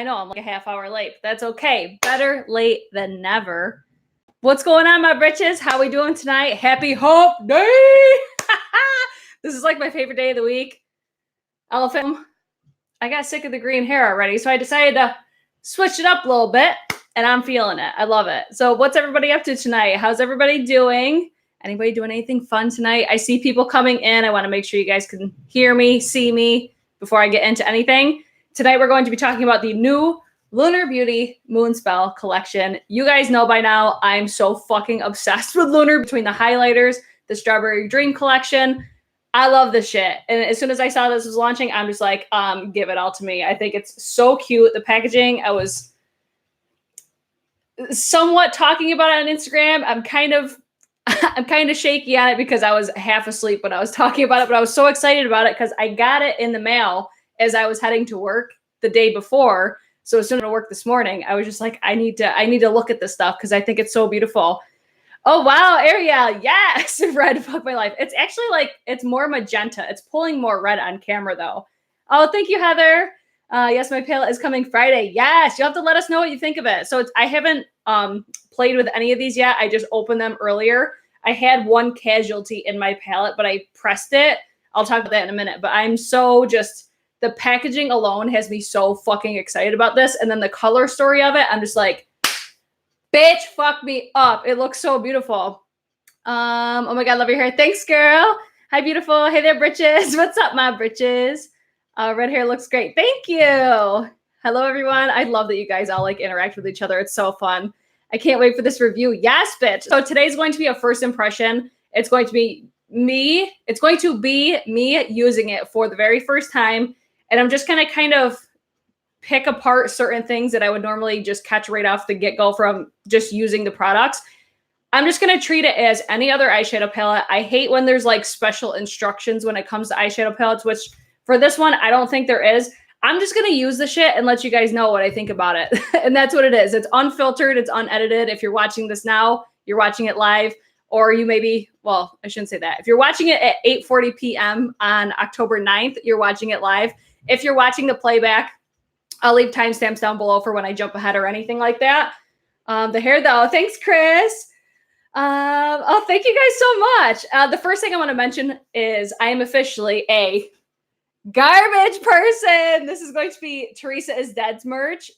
I know I'm like a half hour late, but that's okay. Better late than never. What's going on, my britches? How we doing tonight? Happy Hump Day! This is like my favorite day of the week. Elephant. I got sick of the green hair already, so I decided to switch it up a little bit, and I'm feeling it. I love it. So what's everybody up to tonight? How's everybody doing? Anybody doing anything fun tonight? I see people coming in. I want to make sure you guys can hear me, see me before I get into anything. Tonight we're going to be talking about the new Lunar Beauty Moonspell collection. You guys know by now I'm so fucking obsessed with Lunar, between the highlighters, the Strawberry Dream collection. I love this shit. And as soon as I saw this was launching, I'm just like, give it all to me. I think it's so cute. The packaging, I was somewhat talking about it on Instagram. I'm kind of shaky on it because I was half asleep when I was talking about it, but I was so excited about it because I got it in the mail as I was heading to work the day before. So as soon as I work this morning, I was just like, I need to look at this stuff because I think it's so beautiful. Oh, wow, Ariel. Yes. Red, fuck my life. It's actually like, it's more magenta. It's pulling more red on camera though. Oh, thank you, Heather. Yes, my palette is coming Friday. Yes. You'll have to let us know what you think of it. So I haven't played with any of these yet. I just opened them earlier. I had one casualty in my palette, but I pressed it. I'll talk about that in a minute, but I'm so just, the packaging alone has me so fucking excited about this. And then the color story of it, I'm just like, bitch, fuck me up. It looks so beautiful. Oh my God, love your hair. Thanks, girl. Hi, beautiful. Hey there, Britches. What's up, my Britches? Red hair looks great. Thank you. Hello, everyone. I love that you guys all like interact with each other. It's so fun. I can't wait for this review. Yes, bitch. So today's going to be a first impression. It's going to be me. It's going to be me using it for the very first time. And I'm just going to kind of pick apart certain things that I would normally just catch right off the get-go from just using the products. I'm just going to treat it as any other eyeshadow palette. I hate when there's like special instructions when it comes to eyeshadow palettes, which for this one, I don't think there is. I'm just going to use the shit and let you guys know what I think about it. And that's what it is. It's unfiltered. It's unedited. If you're watching this now, you're watching it live, or you maybe, well, I shouldn't say that. If you're watching it at 8:40 p.m. on October 9th, you're watching it live. If you're watching the playback, I'll leave timestamps down below for when I jump ahead or anything like that. The hair though, thanks, Chris. Oh, thank you guys so much. The first thing I want to mention is I am officially a garbage person. This is going to be Teresa is Dead's merch.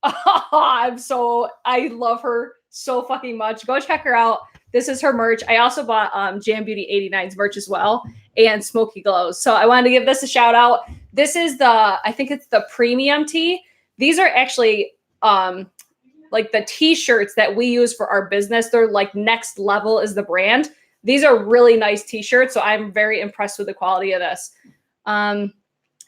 Oh, I love her so fucking much. Go check her out. This is her merch. I also bought Jam Beauty 89's merch as well, and Smoky Glows. So I wanted to give this a shout out. This is I think it's the premium tee. These are actually like the t-shirts that we use for our business. They're like Next Level is the brand. These are really nice t-shirts. So I'm very impressed with the quality of this. And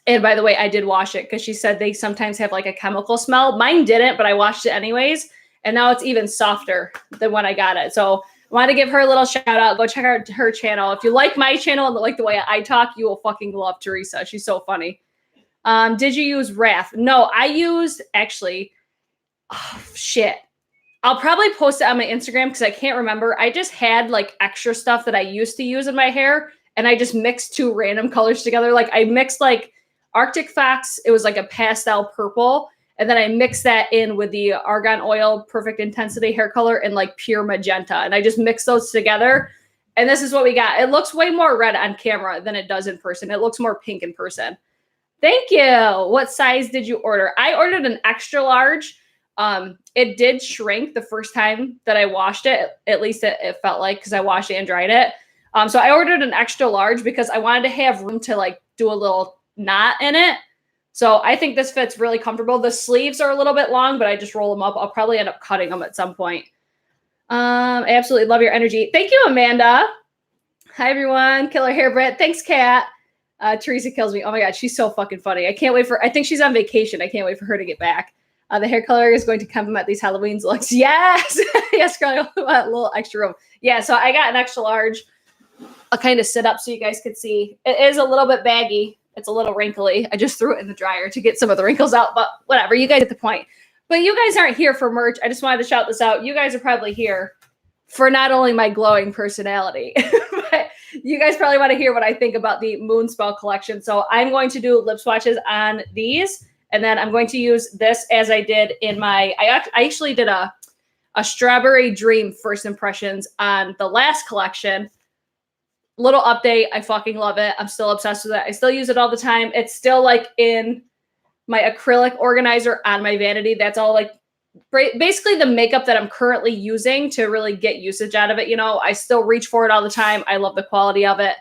by the way, I did wash it because she said they sometimes have like a chemical smell. Mine didn't, but I washed it anyways. And now it's even softer than when I got it. So I want to give her a little shout out. Go check out her channel. If you like my channel and like the way I talk, you will fucking love Teresa. She's so funny. Did you use Wrath? No, I used actually, oh, shit. I'll probably post it on my Instagram because I can't remember. I just had like extra stuff that I used to use in my hair, and I just mixed two random colors together. Like I mixed like Arctic Fox. It was like a pastel purple. And then I mixed that in with the Argan Oil Perfect Intensity hair color and like pure magenta. And I just mixed those together. And this is what we got. It looks way more red on camera than it does in person. It looks more pink in person. Thank you. What size did you order? I ordered an extra large. It did shrink the first time that I washed it. At least it felt like, because I washed it and dried it. So I ordered an extra large because I wanted to have room to like do a little knot in it. So I think this fits really comfortable. The sleeves are a little bit long, but I just roll them up. I'll probably end up cutting them at some point. I absolutely love your energy. Thank you, Amanda. Hi, everyone. Killer hair, Britt. Thanks, Kat. Teresa kills me. Oh, my God. She's so fucking funny. I can't wait I think she's on vacation. I can't wait for her to get back. The hair color is going to complement these Halloween looks. Yes. Yes, girl. I want a little extra room. Yeah, so I got an extra large. I'll kind of sit up so you guys could see. It is a little bit baggy. It's a little wrinkly. I just threw it in the dryer to get some of the wrinkles out, but whatever. You guys get the point. But you guys aren't here for merch. I just wanted to shout this out. You guys are probably here for not only my glowing personality, but you guys probably want to hear what I think about the Moonspell collection. So I'm going to do lip swatches on these, And then I'm going to use this as I did in my, I actually did a Strawberry Dream first impressions on the last collection. Little update. I fucking love it. I'm still obsessed with it. I still use it all the time. It's still like in my acrylic organizer on my vanity. That's all like basically the makeup that I'm currently using to really get usage out of it. You know, I still reach for it all the time. I love the quality of it.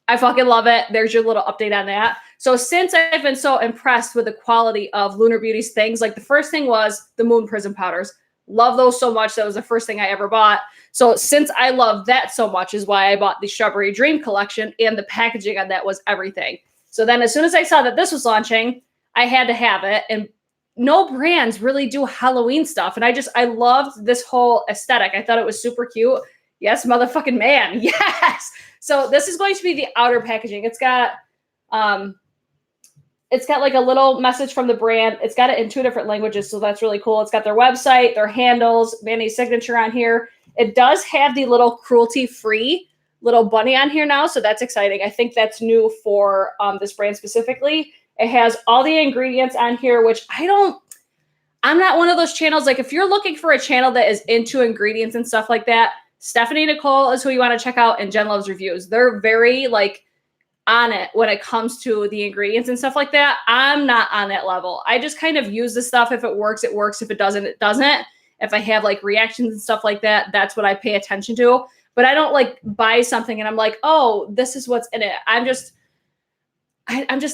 I fucking love it. There's your little update on that. So since I've been so impressed with the quality of Lunar Beauty's things, like the first thing was the Moon Prism powders. Love those so much. That was the first thing I ever bought. So since I love that so much is why I bought the Strawberry Dream collection, and the packaging on that was everything. So then as soon as I saw that this was launching, I had to have it. And no brands really do Halloween stuff. And I loved this whole aesthetic. I thought it was super cute. Yes, motherfucking man. Yes. So this is going to be the outer packaging. It's got like a little message from the brand. It's got it in 2 different languages, so that's really cool. It's got their website, their handles, Manny's signature on here. It does have the little cruelty-free little bunny on here now, so that's exciting. I think that's new for this brand specifically. It has all the ingredients on here, which I'm not one of those channels. Like if you're looking for a channel that is into ingredients and stuff like that, Stephanie Nicole is who you want to check out, and Jen Loves Reviews. They're very like on it when it comes to the ingredients and stuff like that. I'm not on that level. I just kind of use the stuff. If it works, it works. If it doesn't, it doesn't. If I have like reactions and stuff like that, that's what I pay attention to. But I don't like buy something and I'm like, oh, this is what's in it. I'm just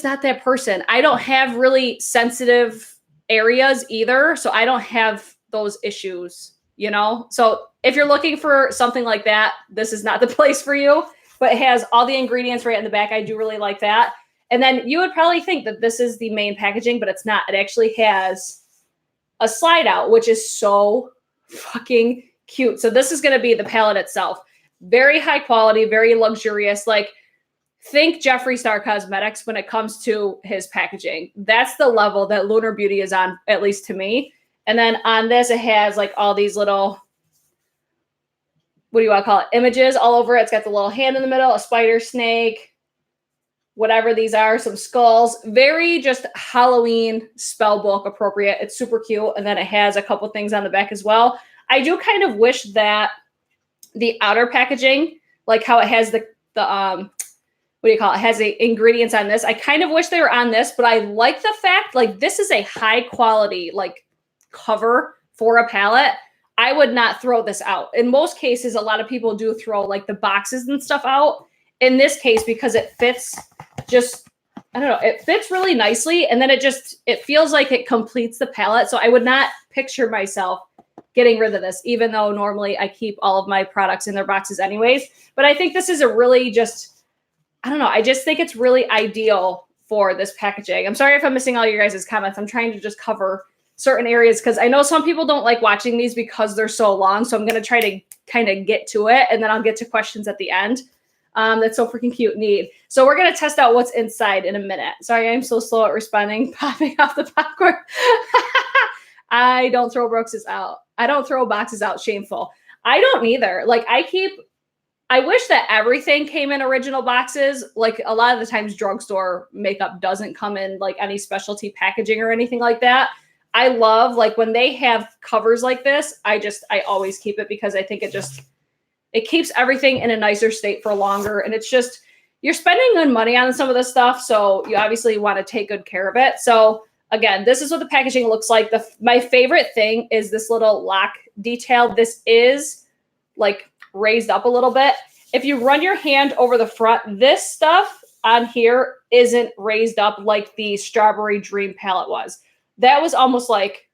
not that person. I don't have really sensitive areas either. So I don't have those issues, you know? So if you're looking for something like that, this is not the place for you. But it has all the ingredients right in the back. I do really like that. And then you would probably think that this is the main packaging, but it's not. It actually has a slide out, which is so fucking cute. So this is going to be the palette itself. Very high quality, very luxurious. Like think Jeffree Star Cosmetics when it comes to his packaging. That's the level that Lunar Beauty is on, at least to me. And then on this, it has like all these little, what do you want to call it? Images all over it. It's got the little hand in the middle, a spider, snake, whatever these are, some skulls. Very just Halloween spell book appropriate. It's super cute. And then it has a couple things on the back as well. I do kind of wish that the outer packaging, like how it has the what do you call it? It has the ingredients on this. I kind of wish they were on this, but I like the fact like this is a high quality like cover for a palette. I would not throw this out. In most cases, a lot of people do throw like the boxes and stuff out. In this case, because it fits just, I don't know, it fits really nicely. And then it feels like it completes the palette. So I would not picture myself getting rid of this, even though normally I keep all of my products in their boxes anyways. But I think this is a really just, I don't know, I just think it's really ideal for this packaging. I'm sorry if I'm missing all your guys' comments. I'm trying to just cover certain areas because I know some people don't like watching these because they're so long. So I'm going to try to kind of get to it and then I'll get to questions at the end. That's so freaking cute. Neat. So we're going to test out what's inside in a minute. Sorry, I'm so slow at responding. Popping off the popcorn. I don't throw boxes out. I don't throw boxes out. Shameful. I don't either. Like I wish that everything came in original boxes. Like a lot of the times drugstore makeup doesn't come in like any specialty packaging or anything like that. I love like when they have covers like this, I always keep it because I think it keeps everything in a nicer state for longer. And it's just, you're spending good money on some of this stuff. So you obviously want to take good care of it. So again, this is what the packaging looks like. My favorite thing is this little lock detail. This is like raised up a little bit. If you run your hand over the front, this stuff on here isn't raised up like the Strawberry Dream palette was. That was almost like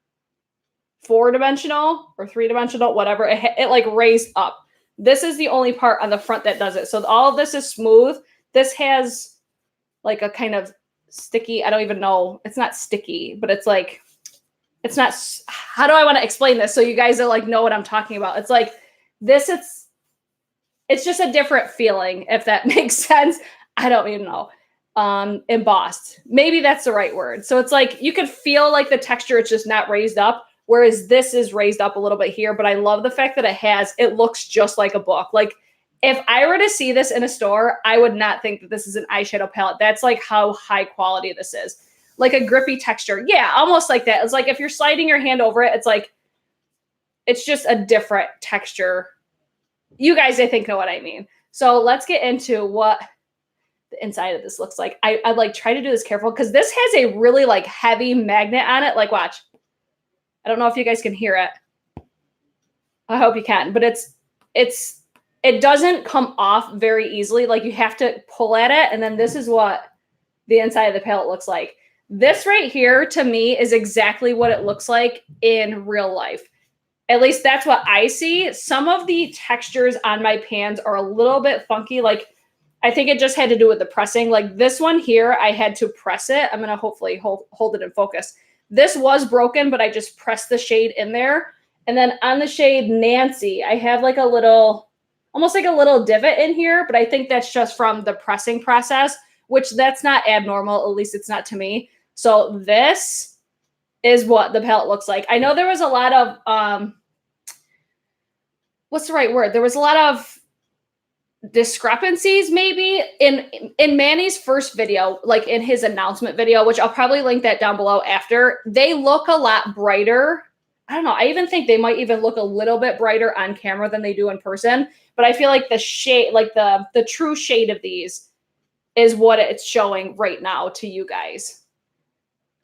4-dimensional or 3-dimensional, whatever. It like raised up. This is the only part on the front that does it. So all of this is smooth. This has like a kind of sticky, I don't even know. It's not sticky, but it's like, it's not, how do I want to explain this? So you guys are like, know what I'm talking about. It's like this, it's just a different feeling, if that makes sense. I don't even know. Embossed. Maybe that's the right word. So it's like, you could feel like the texture, it's just not raised up. Whereas this is raised up a little bit here, but I love the fact that it looks just like a book. Like if I were to see this in a store, I would not think that this is an eyeshadow palette. That's like how high quality this is. like a grippy texture. Yeah, almost like that. It's like if you're sliding your hand over it, it's like, it's just a different texture. You guys, I think, know what I mean. So let's get into what the inside of this looks like. I like try to do this careful because this has a really like heavy magnet on it. Like watch. I don't know if you guys can hear it. I hope you can, but it doesn't come off very easily. Like you have to pull at it. And then this is what the inside of the palette looks like. This right here to me is exactly what it looks like in real life. At least that's what I see. Some of the textures on my pans are a little bit funky. Like I think it just had to do with the pressing. Like this one here, I had to press it. I'm going to hopefully hold it in focus. This was broken, but I just pressed the shade in there. And then on the shade Nancy, I have like a little, almost like a little divot in here, but I think that's just from the pressing process, which that's not abnormal. At least it's not to me. So this is what the palette looks like. I know there was a lot of, what's the right word? There was a lot of discrepancies maybe in Manny's first video, like in his announcement video, which I'll probably link that down below after. They look a lot brighter. I don't know. I even think they might even look a little bit brighter on camera than they do in person. But I feel like the shade, like the true shade of these is what it's showing right now to you guys.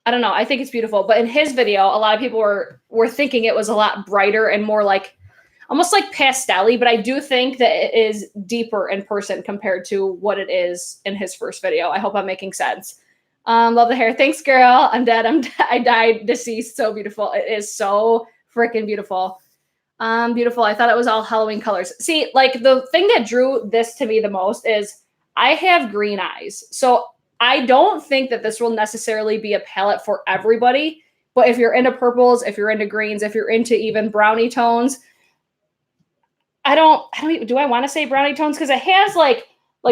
I don't know. I think it's beautiful. But in his video, a lot of people were thinking it was a lot brighter and more like, almost like pastel-y, but I do think that it is deeper in person compared to what it is in his first video. I hope I'm making sense. Love the hair. Thanks, girl. I'm dead. I died deceased. So beautiful. It is so freaking beautiful. Beautiful. I thought it was all Halloween colors. See, like the thing that drew this to me the most is I have green eyes. So I don't think that this will necessarily be a palette for everybody. But if you're into purples, if you're into greens, if you're into even brownie tones, I don't even, do I want to say brownie tones? Because it has like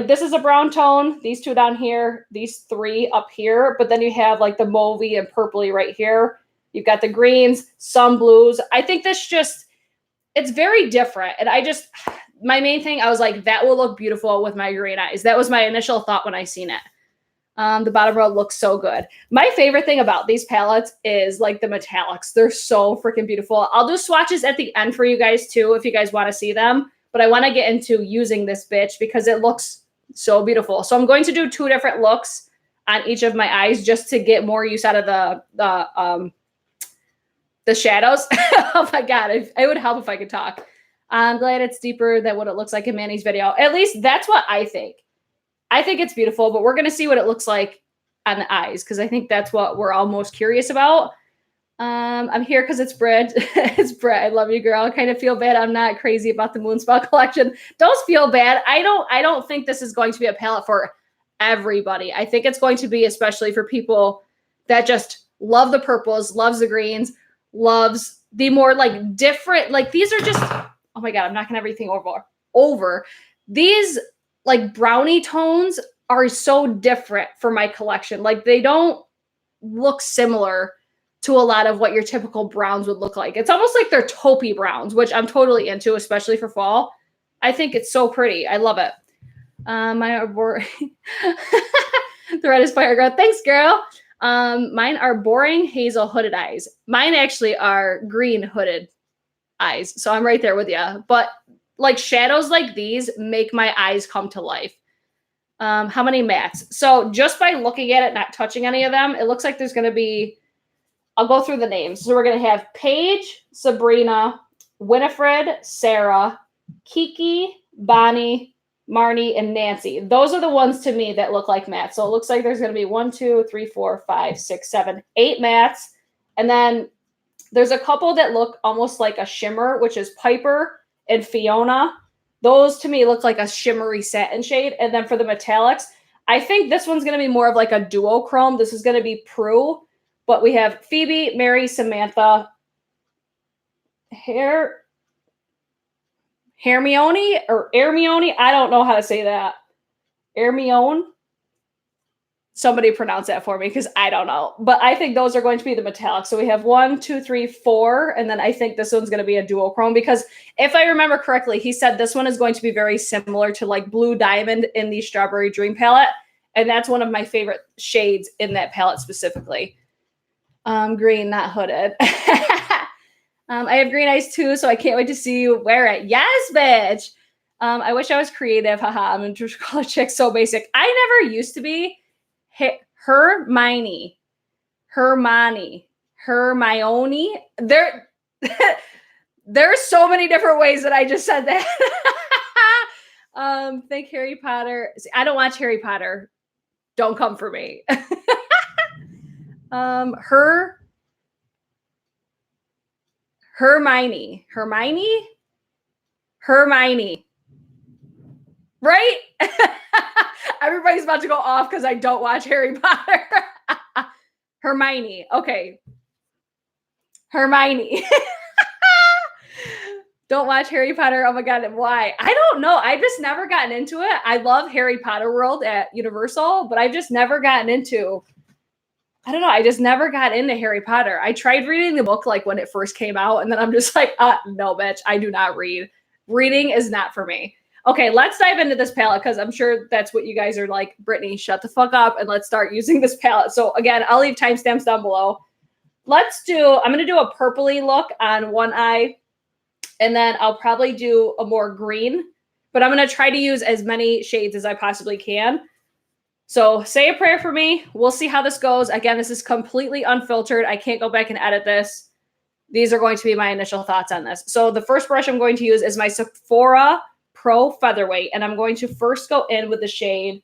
this is a brown tone, these two down here, these three up here, but then you have like the mauvey and purpley right here. You've got the greens, some blues. I think this just, it's very different. And my main thing, I was like, that will look beautiful with my green eyes. That was my initial thought when I seen it. The bottom row looks so good. My favorite thing about these palettes is like the metallics. They're so freaking beautiful. I'll do swatches at the end for you guys too, if you guys want to see them. But I want to get into using this bitch because it looks so beautiful. So I'm going to do 2 different looks on each of my eyes just to get more use out of the shadows. Oh my God, it would help if I could talk. I'm glad it's deeper than what it looks like in Manny's video. At least that's what I think. I think it's beautiful, but we're going to see what it looks like on the eyes because I think that's what we're all most curious about. I'm here because it's Brit. It's Brit. I love you, girl. I kind of feel bad. I'm not crazy about the Moonspot collection. Don't feel bad. I don't think this is going to be a palette for everybody. I think it's going to be especially for people that just love the purples, loves the greens, loves the more like different, like these are just, oh my God, I'm knocking everything over. These like brownie tones are so different for my collection. Like they don't look similar to a lot of what your typical browns would look like. It's almost like they're taupey browns, which I'm totally into, especially for fall. I think it's so pretty. I love it. The red is fire girl. Thanks, girl. Mine are boring hazel hooded eyes. Mine actually are green hooded eyes. So I'm right there with you. But like shadows like these make my eyes come to life. How many mattes? So just by looking at it, not touching any of them, it looks like there's going to be, I'll go through the names. So we're going to have Paige, Sabrina, Winifred, Sarah, Kiki, Bonnie, Marnie, and Nancy. Those are the ones to me that look like mattes. So it looks like there's going to be 1, 2, 3, 4, 5, 6, 7, 8 mattes. And then there's a couple that look almost like a shimmer, which is Piper and Fiona. Those to me look like a shimmery satin shade. And then for the metallics, I think this one's going to be more of like a duochrome. This is going to be Prue. But we have Phoebe, Mary, Samantha, Hermione or Hermione. I don't know how to say that. Hermione. Somebody pronounce that for me because I don't know. But I think those are going to be the metallics. So we have 1, 2, 3, 4. And then I think this one's going to be a duochrome because if I remember correctly, he said this one is going to be very similar to like Blue Diamond in the Strawberry Dream palette. And that's one of my favorite shades in that palette specifically. Green, not hooded. I have green eyes too, so I can't wait to see you wear it. Yes, bitch. I wish I was creative. Haha, I'm a true college chick, so basic. I never used to be. Hermione. There, there's so many different ways that I just said that. Think Harry Potter. See, I don't watch Harry Potter. Don't come for me. Hermione. Right? Everybody's about to go off because I don't watch Harry Potter. Hermione. Okay. Hermione. Don't watch Harry Potter. Oh my God. Why? I don't know. I've just never gotten into it. I love Harry Potter World at Universal, but I've just never gotten into, I don't know. I just never got into Harry Potter. I tried reading the book like when it first came out, and then I'm just like, no, bitch, I do not read. Reading is not for me. Okay, let's dive into this palette because I'm sure that's what you guys are like. Brittany, shut the fuck up and let's start using this palette. So again, I'll leave timestamps down below. I'm going to do a purpley look on one eye, and then I'll probably do a more green, but I'm going to try to use as many shades as I possibly can. So say a prayer for me. We'll see how this goes. Again, this is completely unfiltered. I can't go back and edit this. These are going to be my initial thoughts on this. So the first brush I'm going to use is my Sephora Pro Featherweight, and I'm going to first go in with the shade.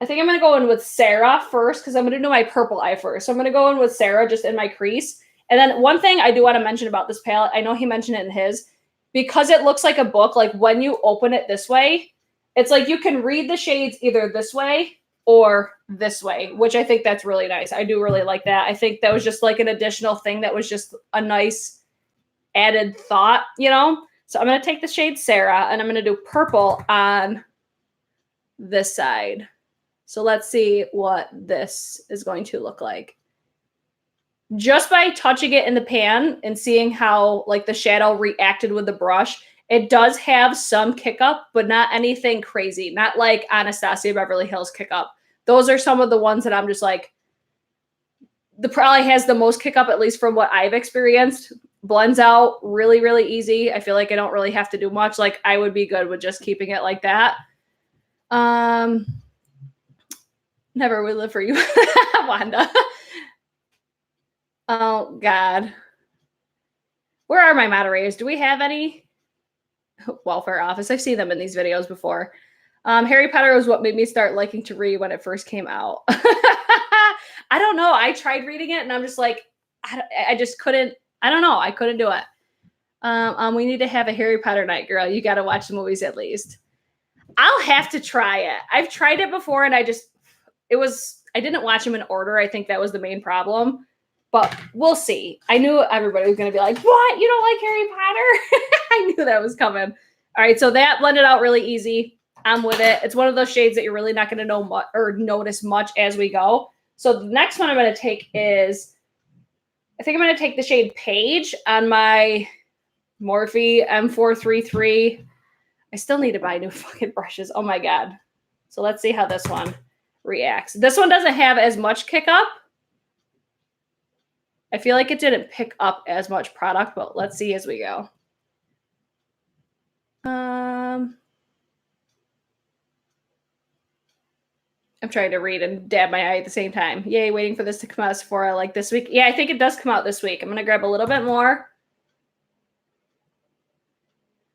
I think I'm going to go in with Sarah first because I'm going to do my purple eye first. So I'm going to go in with Sarah just in my crease. And then one thing I do want to mention about this palette, I know he mentioned it in his, because it looks like a book, like when you open it this way, it's like you can read the shades either this way or this way, which I think that's really nice. I do really like that. I think that was just like an additional thing that was just a nice added thought, you know? So I'm going to take the shade Sarah and I'm going to do purple on this side. So let's see what this is going to look like. Just by touching it in the pan and seeing how like the shadow reacted with the brush, it does have some kick up, but not anything crazy. Not like Anastasia Beverly Hills kick up. Those are some of the ones that I'm just like, the probably has the most kick up, at least from what I've experienced. Blends out really, really easy. I feel like I don't really have to do much. Like I would be good with just keeping it like that. Never would live for you, Wanda. Oh, God. Where are my moderators? Do we have any? Welfare office. I've seen them in these videos before. Harry Potter was what made me start liking to read when it first came out. I don't know. I tried reading it and I'm just like, I just couldn't. I don't know. I couldn't do it. We need to have a Harry Potter night, girl. You got to watch the movies at least. I'll have to try it. I've tried it before and I didn't watch them in order. I think that was the main problem. But we'll see. I knew everybody was going to be like, what? You don't like Harry Potter? I knew that was coming. All right, so that blended out really easy. I'm with it. It's one of those shades that you're really not going to know much or notice much as we go. So the next one I'm going to take is, I think I'm going to take the shade Page on my Morphe M433. I still need to buy new fucking brushes. Oh my God. So let's see how this one reacts. This one doesn't have as much kick up. I feel like it didn't pick up as much product, but let's see as we go. I'm trying to read and dab my eye at the same time. Yay, waiting for this to come out of Sephora like this week. Yeah, I think it does come out this week. I'm going to grab a little bit more.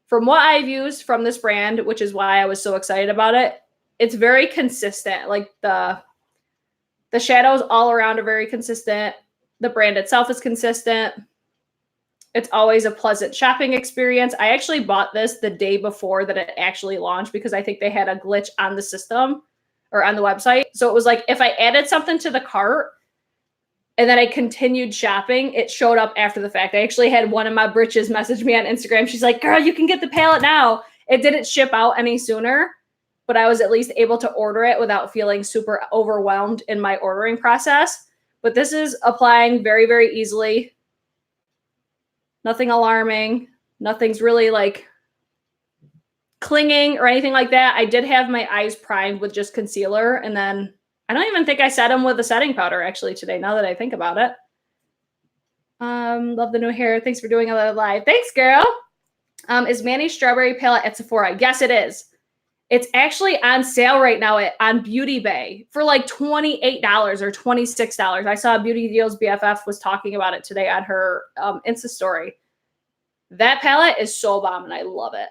From what I've used from this brand, which is why I was so excited about it, it's very consistent. Like the shadows all around are very consistent. The brand itself is consistent. It's always a pleasant shopping experience. I actually bought this the day before that it actually launched because I think they had a glitch on the system or on the website. So it was like if I added something to the cart and then I continued shopping, it showed up after the fact. I actually had one of my BRITCHES message me on Instagram. She's like, girl, you can get the palette now. It didn't ship out any sooner, but I was at least able to order it without feeling super overwhelmed in my ordering process. But this is applying very, very easily. Nothing alarming. Nothing's really like clinging or anything like that. I did have my eyes primed with just concealer, and then I don't even think I set them with a setting powder actually today, now that I think about it. Love the new hair. Thanks for doing a live. Thanks, girl. Is Manny's strawberry palette at Sephora? Yes, it is. It's actually on sale right now on Beauty Bay for like $28 or $26. I saw Beauty Deals BFF was talking about it today on her Insta story. That palette is so bomb and I love it.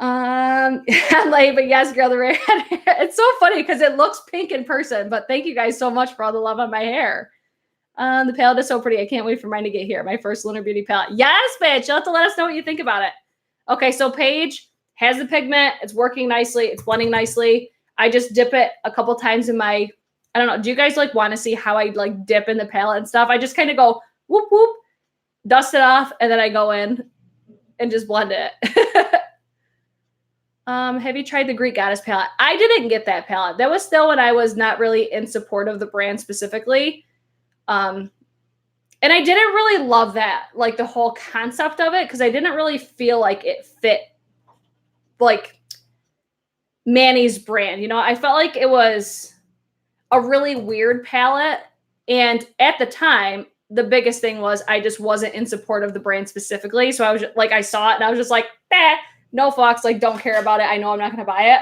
Like, but yes, girl, the red. It's so funny because it looks pink in person, but thank you guys so much for all the love on my hair. The palette is so pretty. I can't wait for mine to get here. My first Lunar Beauty palette. Yes, bitch. You'll have to let us know what you think about it. Okay, so Paige has the pigment. It's working nicely. It's blending nicely. I just dip it a couple times in my, I don't know. Do you guys like want to see how I like dip in the palette and stuff? I just kind of go whoop, whoop, dust it off, and then I go in and just blend it. Have you tried the Greek Goddess palette? I didn't get that palette. That was still when I was not really in support of the brand specifically. And I didn't really love that, like the whole concept of it, because I didn't really feel like it fit like Manny's brand. You know, I felt like it was a really weird palette. And at the time, the biggest thing was I just wasn't in support of the brand specifically. So I was just, like, I saw it and I was just like, no fucks, like, don't care about it. I know I'm not going to buy it.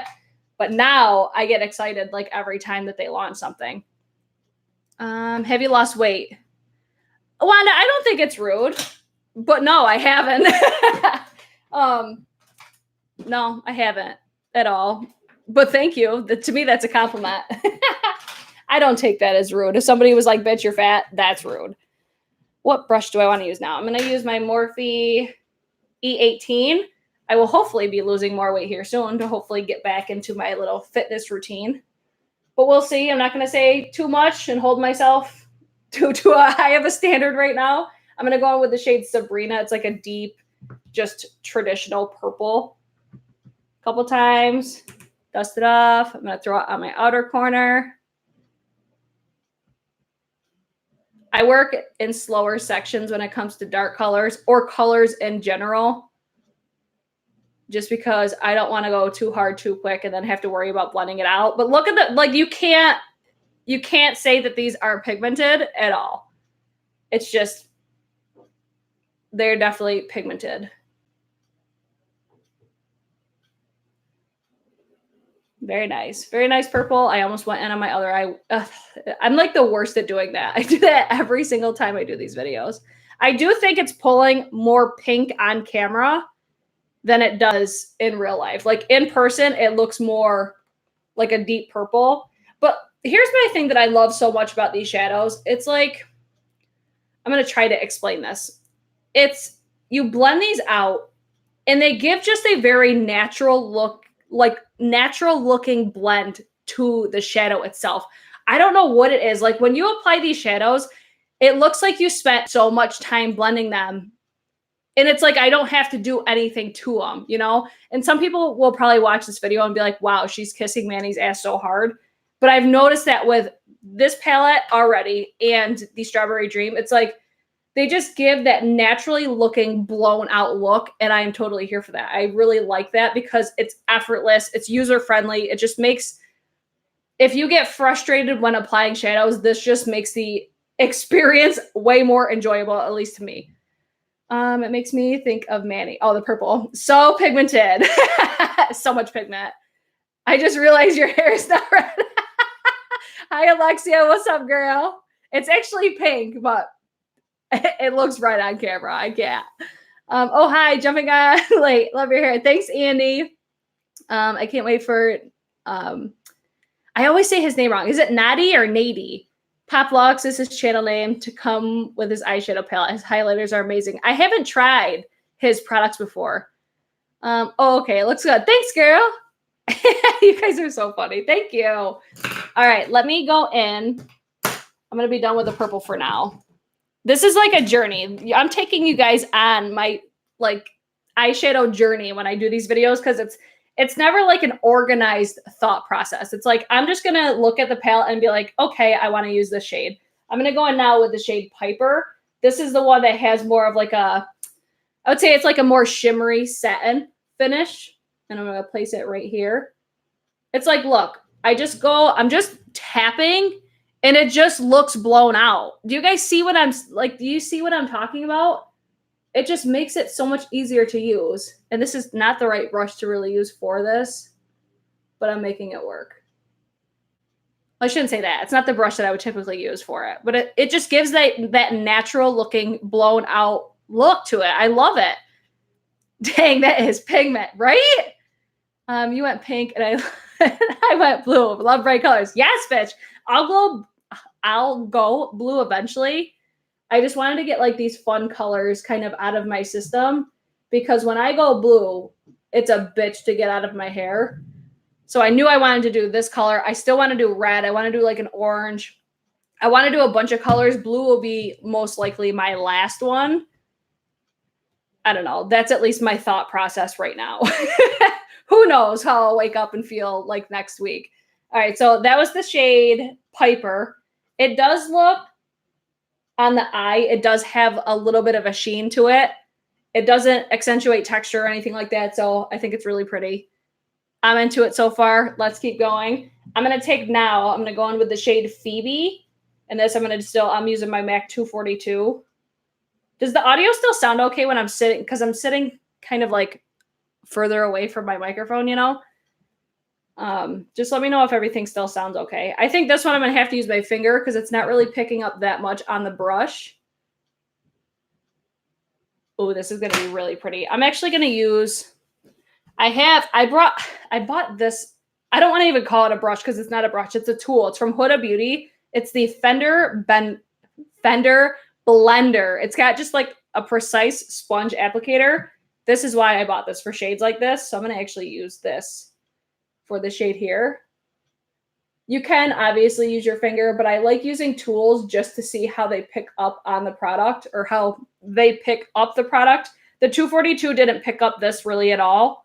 But now I get excited like every time that they launch something. Have you lost weight? Wanda, I don't think it's rude, but no, I haven't. No, I haven't at all. But thank you. To me, that's a compliment. I don't take that as rude. If somebody was like, bitch, you're fat, that's rude. What brush do I want to use now? I'm going to use my Morphe E18. I will hopefully be losing more weight here soon to hopefully get back into my little fitness routine. But we'll see. I'm not going to say too much and hold myself to a high of a standard right now. I'm going to go in with the shade Sabrina. It's like a deep, just traditional purple. A couple times. Dust it off. I'm going to throw it on my outer corner. I work in slower sections when it comes to dark colors or colors in general, just because I don't want to go too hard too quick and then have to worry about blending it out. But look at the, like, you can't say that these aren't pigmented at all. It's just, they're definitely pigmented. Very nice. Very nice purple. I almost went in on my other eye. Ugh, I'm like the worst at doing that. I do that every single time I do these videos. I do think it's pulling more pink on camera than it does in real life. Like in person, it looks more like a deep purple. But here's my thing that I love so much about these shadows. It's like, I'm going to try to explain this. It's, you blend these out and they give just a very natural look, like natural looking blend to the shadow itself. I don't know what it is. Like when you apply these shadows, it looks like you spent so much time blending them. And it's like, I don't have to do anything to them, you know? And some people will probably watch this video and be like, wow, she's kissing Manny's ass so hard. But I've noticed that with this palette already and the Strawberry Dream, it's like, they just give that naturally looking blown out look. And I am totally here for that. I really like that because it's effortless. It's user friendly. It just makes, if you get frustrated when applying shadows, this just makes the experience way more enjoyable, at least to me. It makes me think of Manny. Oh, the purple. So pigmented. So much pigment. I just realized your hair is not red. Hi, Alexia. What's up, girl? It's actually pink, but it looks red on camera. I can't. Oh, hi. Jumping on late. Love your hair. Thanks, Andy. I can't wait for... I always say his name wrong. Is it Nadi or Nady? Pop Locks is his channel name, to come with his eyeshadow palette. His highlighters are amazing. I haven't tried his products before. Oh, okay. It looks good. Thanks, girl. You guys are so funny. Thank you. All right. Let me go in. I'm going to be done with the purple for now. This is like a journey. I'm taking you guys on my like eyeshadow journey when I do these videos, because it's never like an organized thought process. It's like, I'm just going to look at the palette and be like, okay, I want to use this shade. I'm going to go in now with the shade Piper. This is the one that has more of like a, I would say it's like a more shimmery satin finish. And I'm going to place it right here. It's like, look, I'm just tapping and it just looks blown out. Do you guys see what I'm like? Do you see what I'm talking about? It just makes it so much easier to use. And this is not the right brush to really use for this, but I'm making it work. I shouldn't say that. It's not the brush that I would typically use for it, but it just gives that natural looking blown out look to it. I love it. Dang, that is pigment, right? You went pink and I went blue. Love bright colors. Yes, bitch. I'll go blue eventually. I just wanted to get like these fun colors kind of out of my system because when I go blue, it's a bitch to get out of my hair. So I knew I wanted to do this color. I still want to do red. I want to do like an orange. I want to do a bunch of colors. Blue will be most likely my last one. I don't know. That's at least my thought process right now. Who knows how I'll wake up and feel like next week. All right, so that was the shade Piper. It does look on the eye, it does have a little bit of a sheen to it. It doesn't accentuate texture or anything like that, so I think it's really pretty. I'm into it so far. Let's keep going. I'm going to go in with the shade Phoebe. And this I'm using my MAC 242. Does the audio still sound okay when I'm sitting? Because I'm sitting kind of like further away from my microphone, you know? Just let me know if everything still sounds okay. I think this one I'm going to have to use my finger because it's not really picking up that much on the brush. Oh, this is going to be really pretty. I'm actually going to use... I bought this. I don't want to even call it a brush because it's not a brush. It's a tool. It's from Huda Beauty. It's the Fender Blender. It's got just like a precise sponge applicator. This is why I bought this for shades like this. So I'm going to actually use this for the shade here. You can obviously use your finger, but I like using tools just to see how they pick up on the product or how they pick up the product. The 242 didn't pick up this really at all.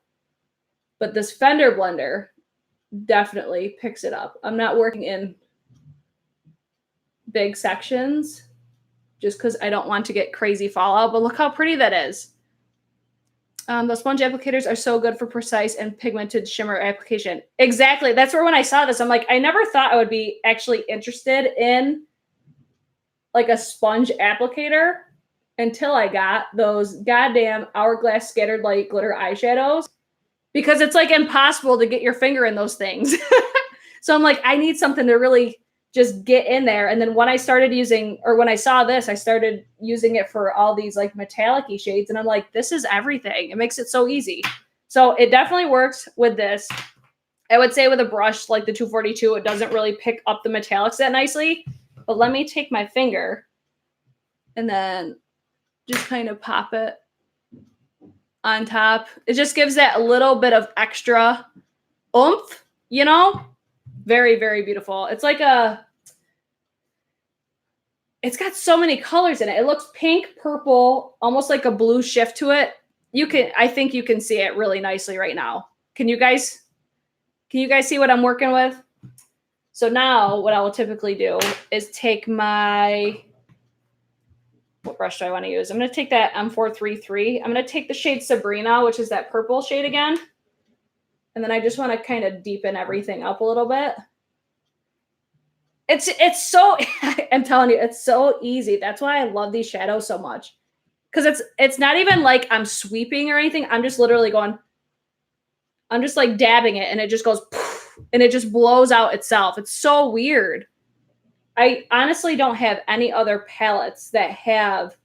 But this Fender blender definitely picks it up. I'm not working in big sections just because I don't want to get crazy fallout. But look how pretty that is. The sponge applicators are so good for precise and pigmented shimmer application. Exactly. That's where when I saw this, I'm like, I never thought I would be actually interested in like a sponge applicator until I got those goddamn Hourglass Scattered Light Glitter eyeshadows. Because it's like impossible to get your finger in those things. So I'm like, I need something to really just get in there. And then when I saw this, I started using it for all these like metallic-y shades. And I'm like, this is everything. It makes it so easy. So it definitely works with this. I would say with a brush like the 242, it doesn't really pick up the metallics that nicely. But let me take my finger and then just kind of pop it on top. It just gives that a little bit of extra oomph, you know? Very, very beautiful. It's got so many colors in it. It looks pink, purple, almost like a blue shift to it. I think you can see it really nicely right now. Can you guys see what I'm working with? So now what I will typically do is take what brush do I want to use? I'm going to take that M433. I'm going to take the shade Sabrina, which is that purple shade again. And then I just want to kind of deepen everything up a little bit. It's so, I'm telling you, it's so easy. That's why I love these shadows so much. Because it's not even like I'm sweeping or anything. I'm just literally I'm just like dabbing it and it just goes poof, and it just blows out itself. It's so weird. I honestly don't have any other palettes that have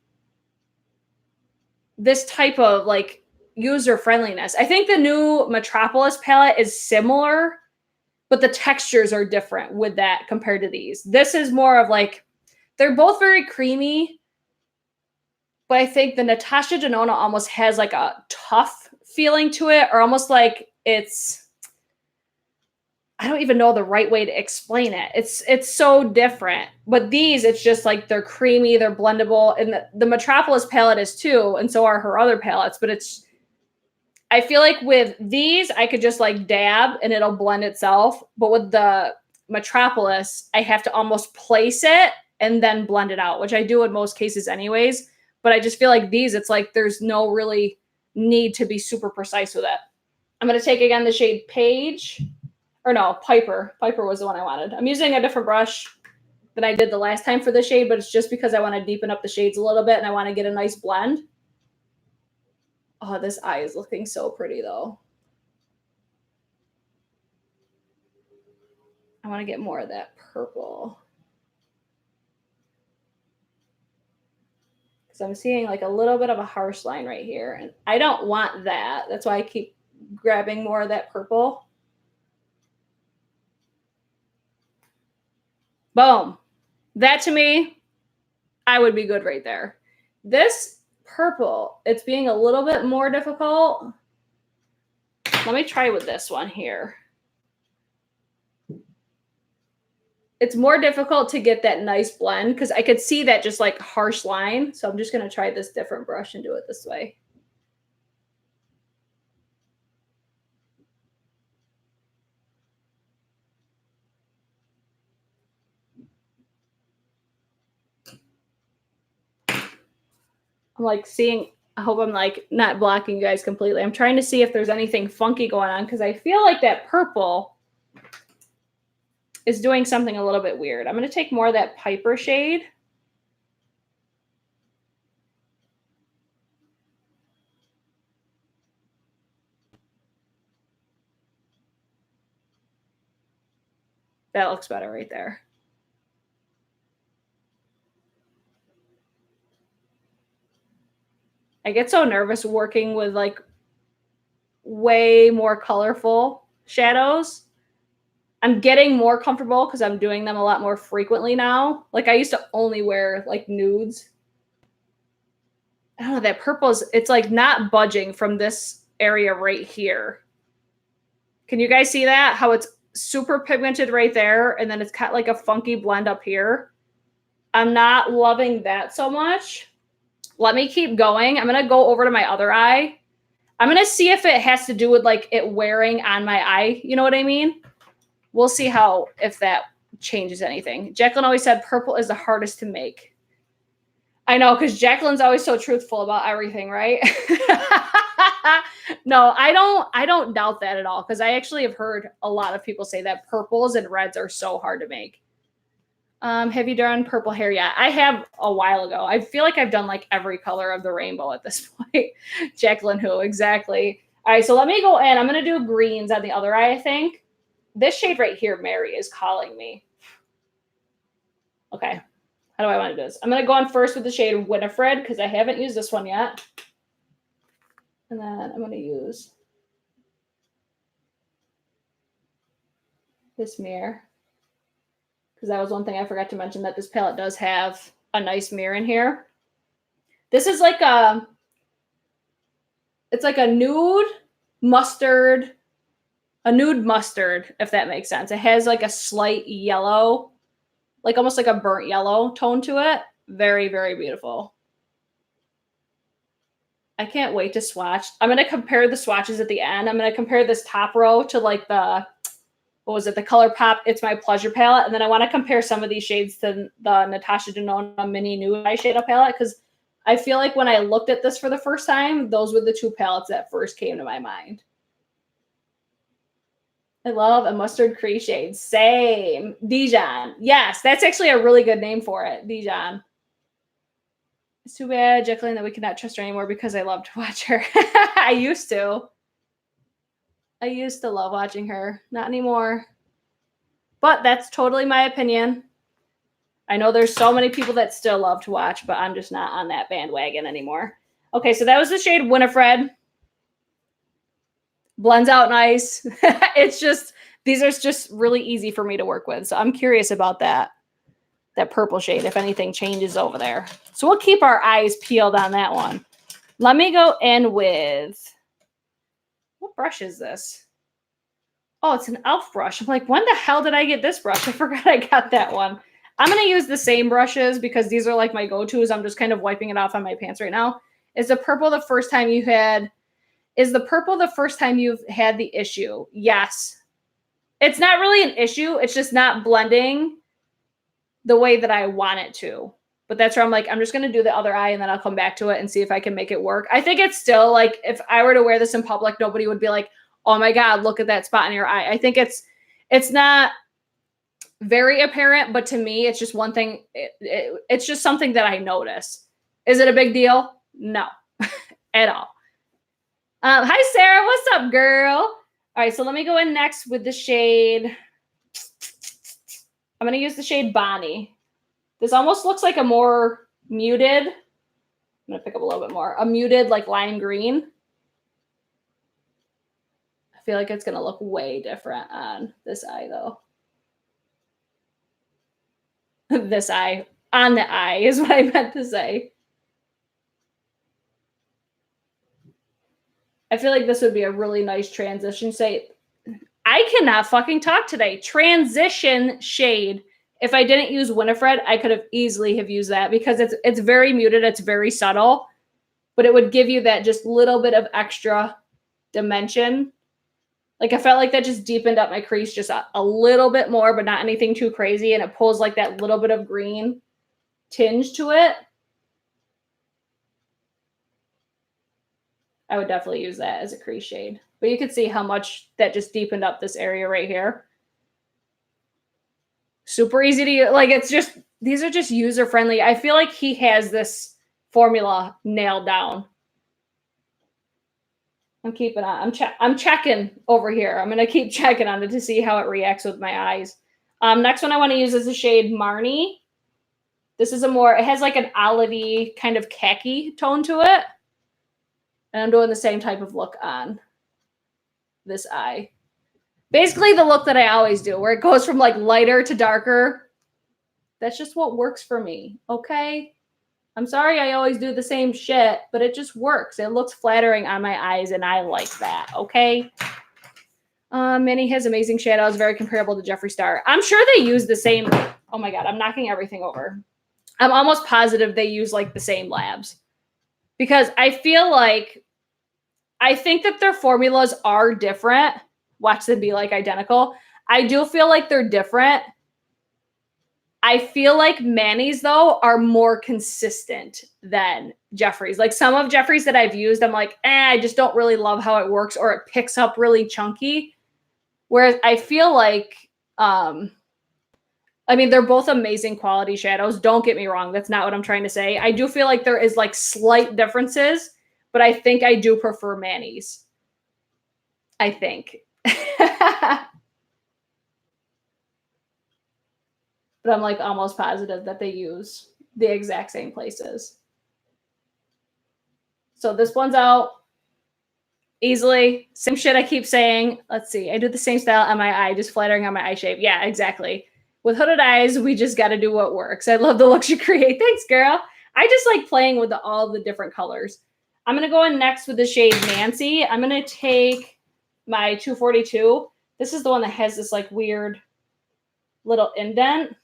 this type of like user friendliness. I think the new Metropolis palette is similar, but the textures are different with that compared to these. This is more of like, they're both very creamy, but I think the Natasha Denona almost has like a tough feeling to it, or almost like I don't even know the right way to explain it. It's so different. But these, it's just like they're creamy, they're blendable. And the Metropolis palette is too, and so are her other palettes. But I feel like with these, I could just like dab and it'll blend itself. But with the Metropolis, I have to almost place it and then blend it out, which I do in most cases anyways. But I just feel like these, it's like there's no really need to be super precise with it. I'm going to take again the shade Page. Or no, Piper. Piper was the one I wanted. I'm using a different brush than I did the last time for the shade, but it's just because I want to deepen up the shades a little bit and I want to get a nice blend. Oh, this eye is looking so pretty though. I want to get more of that purple. Because I'm seeing like a little bit of a harsh line right here. And I don't want that. That's why I keep grabbing more of that purple. Boom. That to me, I would be good right there. This purple, it's being a little bit more difficult. Let me try with this one here. It's more difficult to get that nice blend because I could see that just like harsh line. So I'm just going to try this different brush and do it this way. I'm like seeing, I hope I'm like not blocking you guys completely. I'm trying to see if there's anything funky going on because I feel like that purple is doing something a little bit weird. I'm going to take more of that Piper shade. That looks better right there. I get so nervous working with like way more colorful shadows. I'm getting more comfortable because I'm doing them a lot more frequently now. Like I used to only wear like nudes. I don't know, that purple is, it's like not budging from this area right here. Can you guys see that? How it's super pigmented right there. And then it's got like a funky blend up here. I'm not loving that so much. Let me keep going. I'm going to go over to my other eye. I'm going to see if it has to do with like it wearing on my eye. You know what I mean? We'll see how, if that changes anything. Jacqueline always said purple is the hardest to make. I know, because Jacqueline's always so truthful about everything, right? No, I don't doubt that at all, because I actually have heard a lot of people say that purples and reds are so hard to make. Have you done purple hair yet? I have a while ago. I feel like I've done like every color of the rainbow at this point. Jacqueline who? Exactly. All right, so let me go in. I'm going to do greens on the other eye, I think. This shade right here, Mary, is calling me. Okay. How do I want to do this? I'm going to go on first with the shade Winifred because I haven't used this one yet. And then I'm going to use this mirror because that was one thing I forgot to mention, that this palette does have a nice mirror in here. This is like it's like a nude mustard, if that makes sense. It has like a slight yellow, like almost like a burnt yellow tone to it. Very, very beautiful. I can't wait to swatch. I'm going to compare the swatches at the end. I'm going to compare this top row to like the, what was it? The ColourPop It's My Pleasure palette. And then I want to compare some of these shades to the Natasha Denona Mini Nude Eyeshadow palette, because I feel like when I looked at this for the first time, those were the two palettes that first came to my mind. I love a mustard crease shade. Same. Dijon. Yes, that's actually a really good name for it. Dijon. It's too bad, Jacqueline, that we cannot trust her anymore because I love to watch her. I used to. I used to love watching her. Not anymore. But that's totally my opinion. I know there's so many people that still love to watch, but I'm just not on that bandwagon anymore. Okay, so that was the shade Winifred. Blends out nice. It's just, these are just really easy for me to work with. So I'm curious about that purple shade, if anything changes over there. So we'll keep our eyes peeled on that one. Let me go in with, what brush is this? Oh, it's an e.l.f. brush. I'm like, when the hell did I get this brush? I forgot I got that one. I'm going to use the same brushes because these are like my go-tos. I'm just kind of wiping it off on my pants right now. Is the purple the first time you've had the issue? Yes. It's not really an issue. It's just not blending the way that I want it to. But that's where I'm like, I'm just going to do the other eye and then I'll come back to it and see if I can make it work. I think it's still like, if I were to wear this in public, nobody would be like, oh my God, look at that spot in your eye. I think it's not very apparent, but to me, it's just one thing. It's just something that I notice. Is it a big deal? No, at all. Hi, Sarah. What's up, girl? All right, so let me go in next with the shade. I'm going to use the shade Bonnie. This almost looks like a more muted. I'm going to pick up a little bit more. A muted, like lime green. I feel like it's going to look way different on this eye, though. This eye. On the eye is what I meant to say. I feel like this would be a really nice transition shade. I cannot fucking talk today. Transition shade. If I didn't use Winifred, I could have easily have used that because it's very muted. It's very subtle, but it would give you that just little bit of extra dimension. Like I felt like that just deepened up my crease just a little bit more, but not anything too crazy. And it pulls like that little bit of green tinge to it. I would definitely use that as a crease shade. But you can see how much that just deepened up this area right here. Super easy to use. Like it's just, these are just user friendly. I feel like he has this formula nailed down. I'm keeping on. I'm checking over here. I'm going to keep checking on it to see how it reacts with my eyes. Next one I want to use is the shade Marnie. This is it has like an olivey kind of khaki tone to it. And I'm doing the same type of look on this eye. Basically the look that I always do, where it goes from like lighter to darker. That's just what works for me, okay? I'm sorry I always do the same shit, but it just works. It looks flattering on my eyes, and I like that, okay? Minnie has amazing shadows, very comparable to Jeffree Star. I'm sure they use the same. Oh my God, I'm knocking everything over. I'm almost positive they use like the same labs. Because I feel like, I think that their formulas are different. Watch them be like identical. I do feel like they're different. I feel like Manny's, though, are more consistent than Jeffree's. Like some of Jeffree's that I've used, I'm like, I just don't really love how it works, or it picks up really chunky. Whereas I feel like, I mean, they're both amazing quality shadows. Don't get me wrong. That's not what I'm trying to say. I do feel like there is like slight differences, but I think I do prefer Manny's. I think. But I'm like almost positive that they use the exact same places. So this one's out easily. Same shit I keep saying. Let's see. I do the same style on my eye, just flattering on my eye shape. Yeah, exactly. With hooded eyes, we just got to do what works. I love the looks you create. Thanks, girl. I just like playing with all the different colors. I'm going to go in next with the shade Nancy. I'm going to take my 242. This is the one that has this like weird little indent.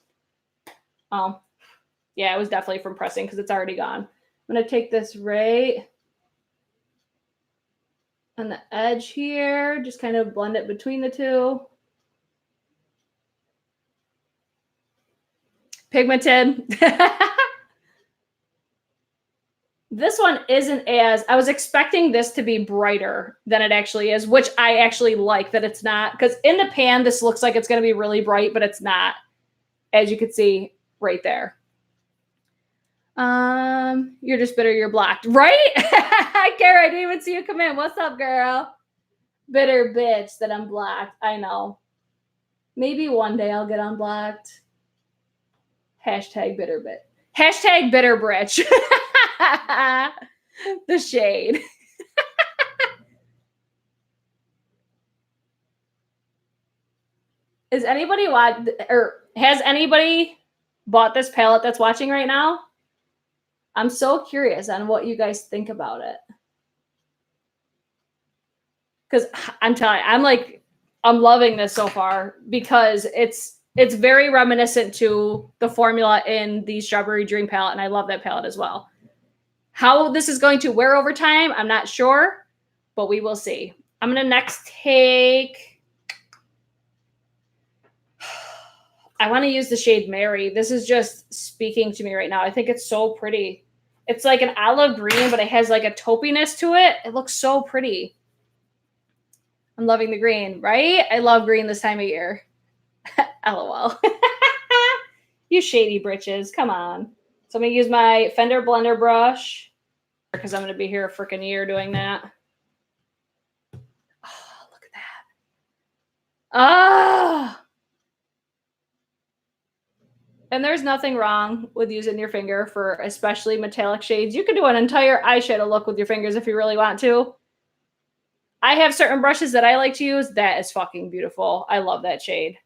Yeah, it was definitely from pressing because it's already gone. I'm going to take this right on the edge here, just kind of blend it between the two. Pigmented. This one isn't as, I was expecting this to be brighter than it actually is, which I actually like that it's not, because in the pan, this looks like it's going to be really bright, but it's not, as you can see right there. You're just bitter, you're blocked, right? Kara, I didn't even see you come in. What's up, girl? Bitter bitch that I'm blocked. I know. Maybe one day I'll get unblocked. Hashtag bitter bitch. Hashtag bitter britch. The shade. Is anybody has anybody bought this palette that's watching right now? I'm so curious on what you guys think about it. Because I'm telling you, I'm loving this so far because it's very reminiscent to the formula in the Strawberry Dream palette, and I love that palette as well. How this is going to wear over time, I'm not sure, but we will see. I'm going to next take... I want to use the shade Mary. This is just speaking to me right now. I think it's so pretty. It's like an olive green, but it has like a taupiness to it. It looks so pretty. I'm loving the green, right? I love green this time of year. LOL. You shady britches. Come on. So I'm going to use my Fender blender brush because I'm going to be here a freaking year doing that. Oh, look at that. Ah! And there's nothing wrong with using your finger for especially metallic shades. You can do an entire eyeshadow look with your fingers if you really want to. I have certain brushes that I like to use. That is fucking beautiful. I love that shade.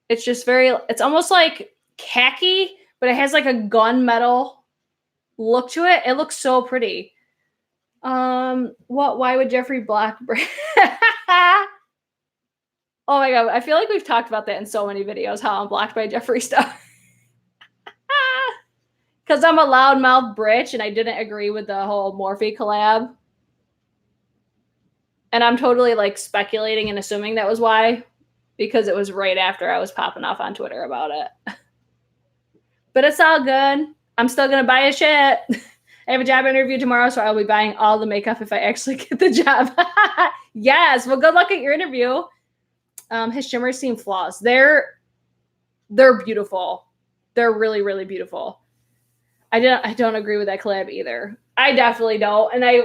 It's just it's almost like khaki, but it has like a gunmetal look to it. It looks so pretty. Why would Jeffrey block Oh my god, I feel like we've talked about that in so many videos, how I'm blocked by Jeffree Star. Because I'm a loudmouth britch and I didn't agree with the whole Morphe collab. And I'm totally like speculating and assuming that was why, because it was right after I was popping off on Twitter about it. But it's all good. I'm still going to buy a shit. I have a job interview tomorrow, so I'll be buying all the makeup if I actually get the job. Yes, well, good luck at your interview. His shimmers seem flawless. They're beautiful. They're really, really beautiful. I don't agree with that collab either. I definitely don't. And I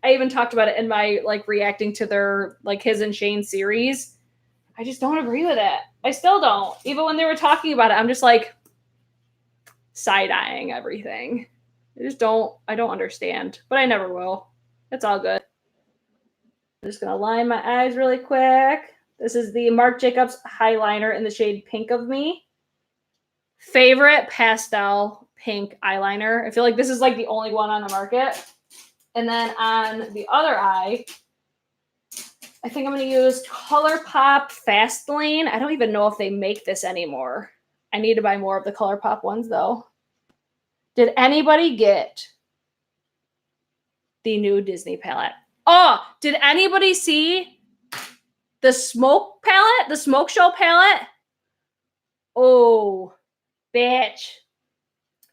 even talked about it in my like reacting to their like his and Shane series. I just don't agree with it. I still don't. Even when they were talking about it, I'm just like side-eyeing everything. I don't understand. But I never will. It's all good. I'm just gonna line my eyes really quick. This is the Marc Jacobs Highliner in the shade Pink of Me. Favorite pastel pink eyeliner. I feel like this is like the only one on the market. And then on the other eye, I think I'm going to use ColourPop Fast Lane. I don't even know if they make this anymore. I need to buy more of the ColourPop ones though. Did anybody get the new Disney palette? Oh, did anybody see the smoke palette? The smoke show palette? Oh, bitch.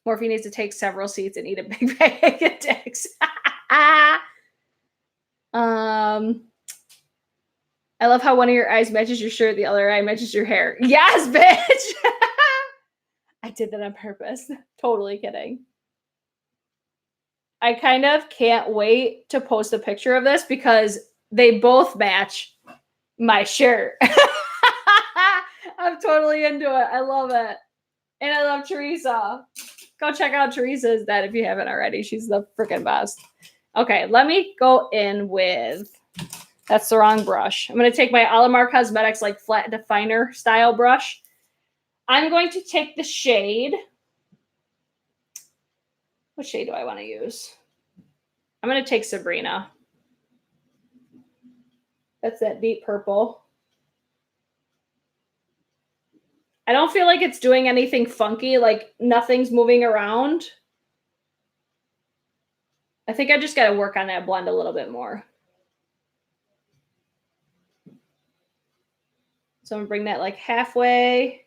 Morphe needs to take several seats and eat a big bag of dicks. I love how one of your eyes matches your shirt, the other eye matches your hair. Yes, bitch! I did that on purpose. Totally kidding. I kind of can't wait to post a picture of this because they both match my shirt. I'm totally into it. I love it. And I love Teresa. Go check out Teresa's that if you haven't already. She's the freaking best. Okay, let me go in with... That's the wrong brush. I'm going to take my Alamar Cosmetics like flat definer style brush. I'm going to take the shade. What shade do I want to use? I'm going to take Sabrina. That's that deep purple. I don't feel like it's doing anything funky, like nothing's moving around. I think I just got to work on that blend a little bit more. So I'm going to bring that like halfway.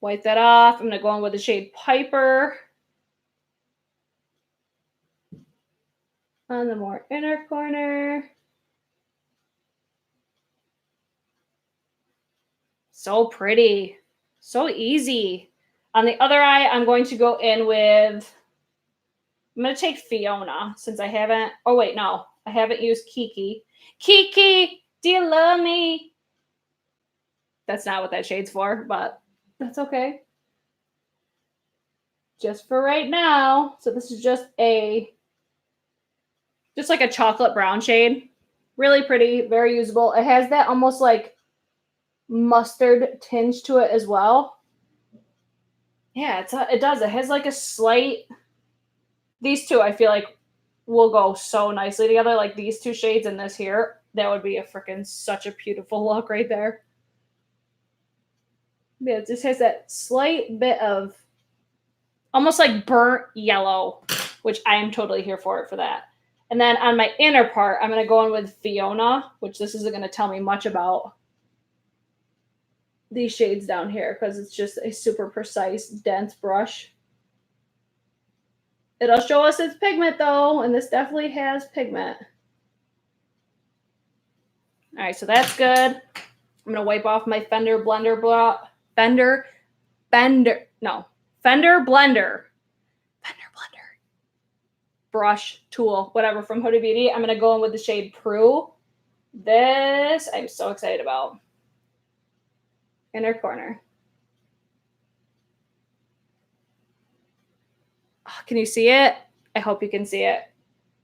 Wipe that off. I'm going to go in with the shade Piper. On the more inner corner. So pretty. So easy. On the other eye, I'm going to go in with... I'm going to take Fiona since I haven't... Oh, wait, no. I haven't used Kiki. Kiki, do you love me? That's not what that shade's for, but that's okay. Just for right now. So this is just like a chocolate brown shade. Really pretty, very usable. It has that almost like mustard tinge to it as well. Yeah, it does. It has like a slight... These two, I feel like, will go so nicely together. Like these two shades and this here. That would be such a beautiful look right there. Yeah, it just has that slight bit of almost like burnt yellow, which I am totally here for that. And then on my inner part, I'm going to go in with Fiona, which this isn't going to tell me much about these shades down here because it's just a super precise, dense brush. It'll show us its pigment though, and this definitely has pigment. All right, so that's good. I'm going to wipe off my Fender Blender brush tool, whatever, from Huda Beauty. I'm going to go in with the shade Prue. This I'm so excited about. Inner corner. Oh, can you see it? I hope you can see it.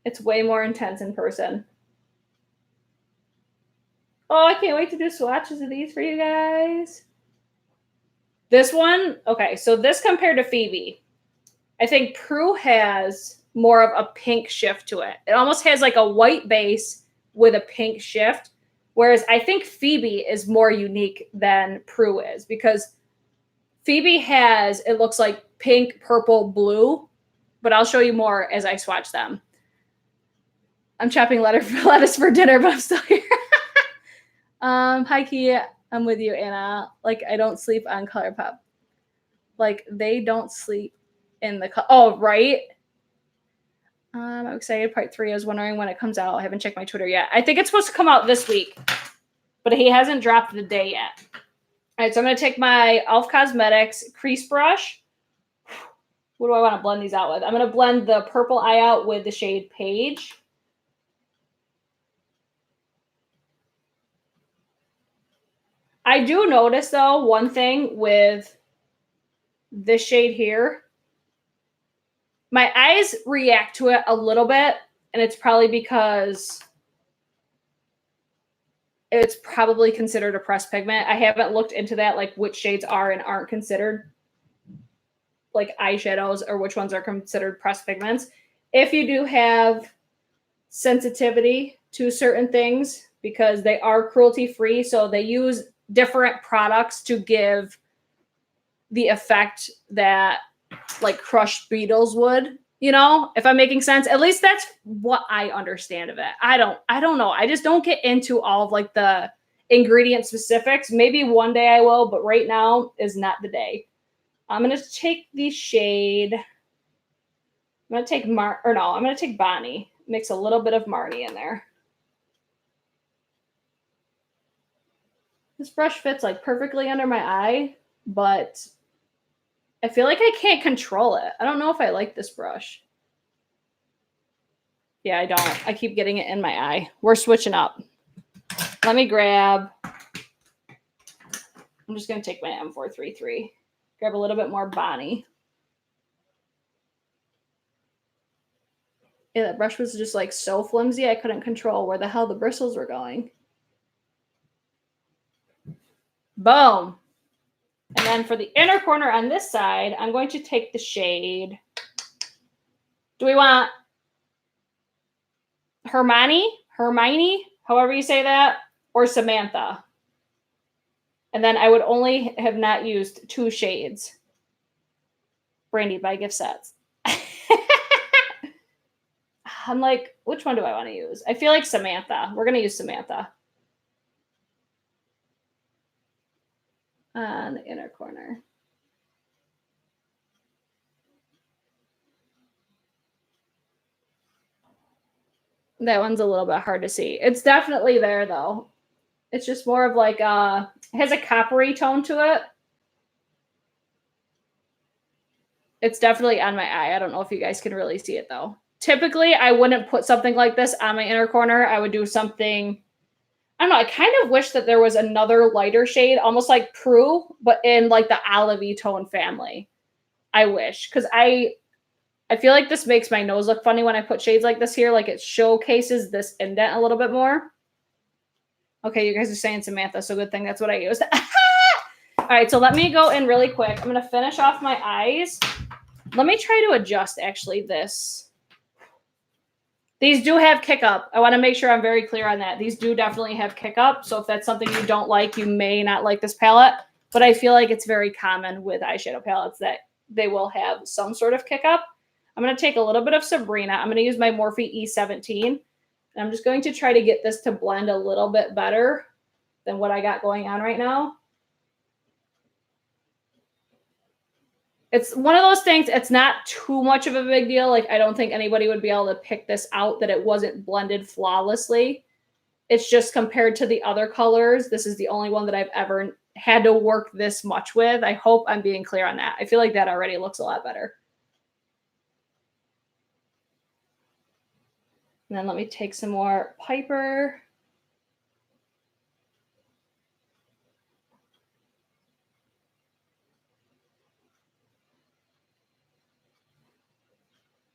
It's way more intense in person. Oh, I can't wait to do swatches of these for you guys. This one, okay, so this compared to Phoebe, I think Prue has more of a pink shift to it. It almost has like a white base with a pink shift, whereas I think Phoebe is more unique than Prue is, because Phoebe has, it looks like pink, purple, blue, but I'll show you more as I swatch them. I'm chopping lettuce for dinner, but I'm still here. Hi, Kia. I'm with you, Anna. Like, I don't sleep on ColourPop. Like, they don't sleep in the... Oh, right? I'm excited. Part 3. I was wondering when it comes out. I haven't checked my Twitter yet. I think it's supposed to come out this week, but he hasn't dropped the day yet. All right, so I'm going to take my e.l.f. Cosmetics crease brush. What do I want to blend these out with? I'm going to blend the purple eye out with the shade Page. I do notice, though, one thing with this shade here. My eyes react to it a little bit, and it's probably because it's probably considered a pressed pigment. I haven't looked into that, like which shades are and aren't considered like eyeshadows or which ones are considered pressed pigments. If you do have sensitivity to certain things, because they are cruelty-free, so they use different products to give the effect that like crushed beetles would, you know, if I'm making sense. At least that's what I understand of it. I don't know. I just don't get into all of like the ingredient specifics. Maybe one day I will, but right now is not the day. I'm going to take the shade. I'm going to take I'm going to take Bonnie. Mix a little bit of Marnie in there. This brush fits like perfectly under my eye, but I feel like I can't control it. I don't know if I like this brush. Yeah, I don't. I keep getting it in my eye. We're switching up. Let me grab. I'm just going to take my M433. Grab a little bit more Bonnie. Yeah, that brush was just like so flimsy. I couldn't control where the hell the bristles were going. Boom. And then for the inner corner on this side, I'm going to take the shade. Do we want Hermione, however you say that, or Samantha? And then I would only have not used 2 shades. Brandy by Gift Sets. I'm like, which one do I want to use? I feel like Samantha. We're going to use Samantha. On the inner corner. That one's a little bit hard to see. It's definitely there, though. It's just more of like it has a coppery tone to it. It's definitely on my eye. I don't know if you guys can really see it, though. Typically, I wouldn't put something like this on my inner corner. I would do something... I don't know. I kind of wish that there was another lighter shade, almost like Prue, but in like the olivey tone family. I wish, because I feel like this makes my nose look funny when I put shades like this here. Like it showcases this indent a little bit more. Okay, you guys are saying Samantha, so good thing that's what I used. All right, so let me go in really quick. I'm going to finish off my eyes. Let me try to adjust actually this. These do have kick up. I want to make sure I'm very clear on that. These do definitely have kick up. So if that's something you don't like, you may not like this palette. But I feel like it's very common with eyeshadow palettes that they will have some sort of kick up. I'm going to take a little bit of Sabrina. I'm going to use my Morphe E17. And I'm just going to try to get this to blend a little bit better than what I got going on right now. It's one of those things, it's not too much of a big deal. Like, I don't think anybody would be able to pick this out that it wasn't blended flawlessly. It's just compared to the other colors, this is the only one that I've ever had to work this much with. I hope I'm being clear on that. I feel like that already looks a lot better. And then let me take some more Piper.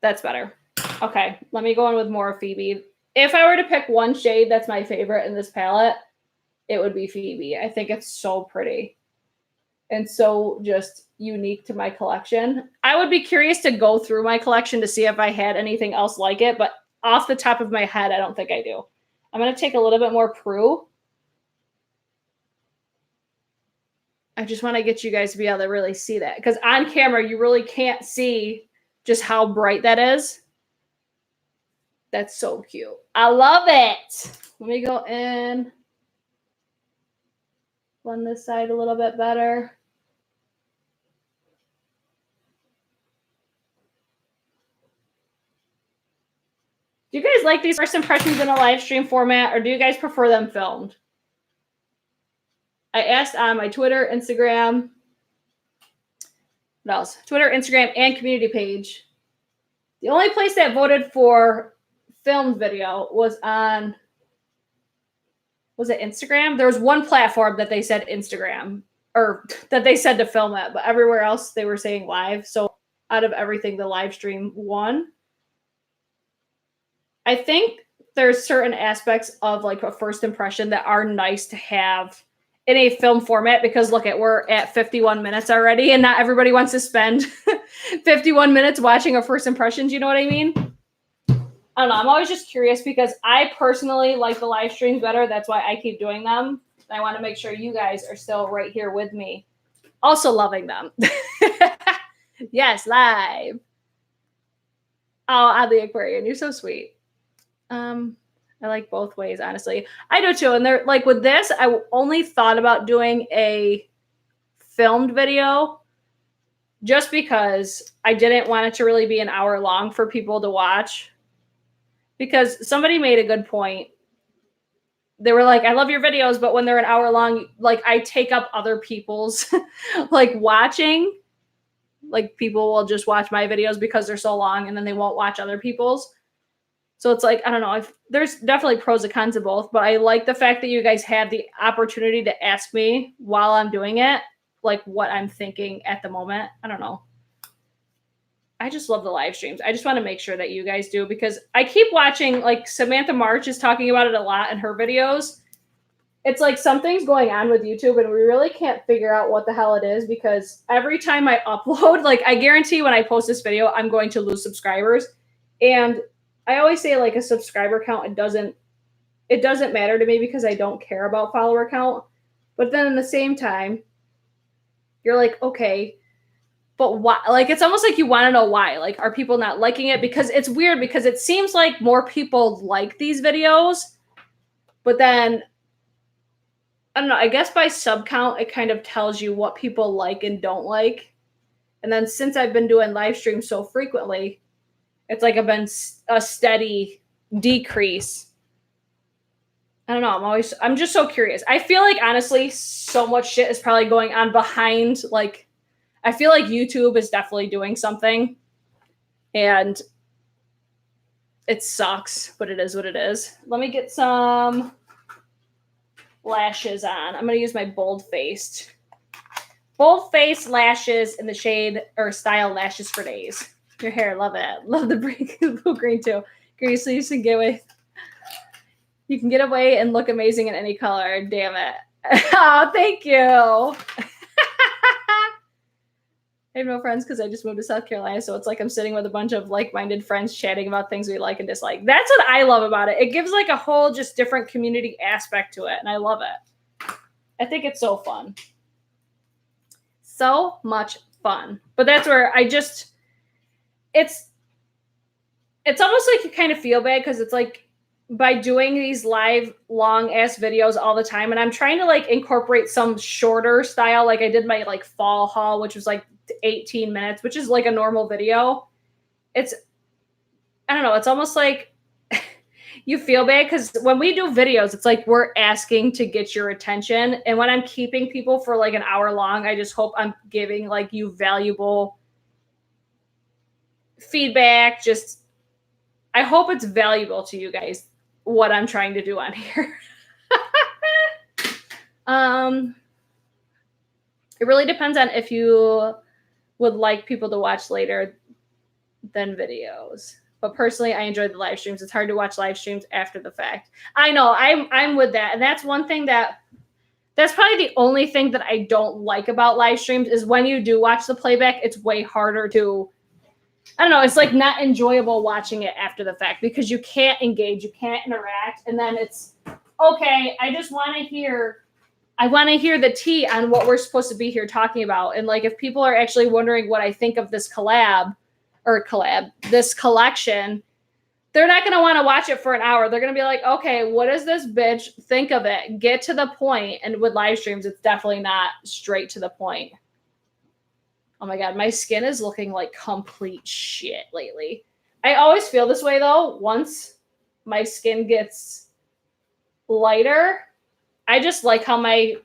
That's better. Okay, let me go in with more Phoebe. If I were to pick one shade that's my favorite in this palette, it would be Phoebe. I think it's so pretty and so just unique to my collection. I would be curious to go through my collection to see if I had anything else like it, but off the top of my head, I don't think I do. I'm going to take a little bit more Prue. I just want to get you guys to be able to really see that, because on camera, you really can't see just how bright that is. That's so cute. I love it. Let me go in. Blend this side a little bit better. Do you guys like these first impressions in a live stream format, or do you guys prefer them filmed? I asked on my Twitter, Instagram, what else? Twitter, Instagram, and community page. The only place that voted for filmed video was on, was it Instagram? There was one platform that they said Instagram, or that they said to film it, but everywhere else they were saying live. So out of everything, the live stream won. I think there's certain aspects of like a first impression that are nice to have in a film format, because look at, we're at 51 minutes already, and not everybody wants to spend 51 minutes watching a first impressions. You know what I mean? I don't know. I'm always just curious because I personally like the live streams better. That's why I keep doing them. I want to make sure you guys are still right here with me, also loving them. Yes, live. Oh, Oddly Aquarian, you're so sweet. I like both ways, honestly. I do too. And they're like, with this, I only thought about doing a filmed video just because I didn't want it to really be an hour long for people to watch. Because somebody made a good point. They were like, I love your videos, but when they're an hour long, like I take up other people's like watching. Like people will just watch my videos because they're so long, and then they won't watch other people's. So it's like, I don't know, there's definitely pros and cons of both, but I like the fact that you guys have the opportunity to ask me while I'm doing it, like what I'm thinking at the moment. I don't know. I just love the live streams. I just want to make sure that you guys do, because I keep watching, like Samantha March is talking about it a lot in her videos. It's like something's going on with YouTube and we really can't figure out what the hell it is, because every time I upload, like I guarantee when I post this video, I'm going to lose subscribers. And I always say like a subscriber count, it doesn't matter to me because I don't care about follower count. But then at the same time, you're like, okay, but why? Like, it's almost like you want to know why. Like, are people not liking it? Because it's weird, because it seems like more people like these videos, but then, I don't know, I guess by sub count, it kind of tells you what people like and don't like. And then since I've been doing live streams so frequently, it's like I've been a steady decrease. I don't know. I'm just so curious. I feel like, honestly, so much shit is probably going on behind. Like, I feel like YouTube is definitely doing something. And it sucks, but it is what it is. Let me get some lashes on. I'm going to use my bold faced lashes in the shade or style Lashes for Days. Your hair, love it. Love the blue green too. Green sleeves and get away. You can get away and look amazing in any color. Damn it. Oh, thank you. I have no friends because I just moved to South Carolina. So it's like I'm sitting with a bunch of like-minded friends chatting about things we like and dislike. That's what I love about it. It gives like a whole just different community aspect to it. And I love it. I think it's so fun. So much fun. But that's where I just... It's almost like you kind of feel bad because it's like by doing these live long ass videos all the time, and I'm trying to like incorporate some shorter style. Like I did my like fall haul, which was like 18 minutes, which is like a normal video. I don't know. It's almost like You feel bad because when we do videos, it's like we're asking to get your attention. And when I'm keeping people for like an hour long, I just hope I'm giving like you valuable feedback. Just, I hope it's valuable to you guys, what I'm trying to do on here. It really depends on if you would like people to watch later than videos. But personally, I enjoy the live streams. It's hard to watch live streams after the fact. I know, I'm with that. And that's one thing that's probably the only thing that I don't like about live streams is when you do watch the playback, it's way harder to, I don't know, it's like not enjoyable watching it after the fact because you can't engage, you can't interact. And then it's, okay, I want to hear the tea on what we're supposed to be here talking about. And like, if people are actually wondering what I think of this this collection, they're not going to want to watch it for an hour. They're going to be like, okay, what does this bitch think of it? Get to the point. And with live streams, it's definitely not straight to the point. Oh my God, my skin is looking like complete shit lately. I always feel this way though. Once my skin gets lighter, I just like how my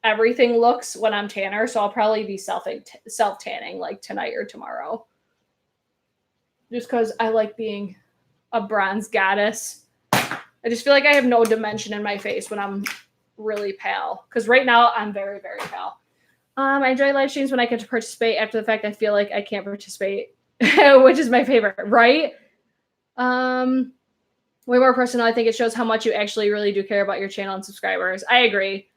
everything looks when I'm tanner. So I'll probably be self-tanning like tonight or tomorrow. Just because I like being a bronze goddess. I just feel like I have no dimension in my face when I'm really pale. Because right now I'm very, very pale. I enjoy live streams when I get to participate. After the fact, I feel like I can't participate, which is my favorite, right? Way more personal. I think it shows how much you actually really do care about your channel and subscribers. I agree.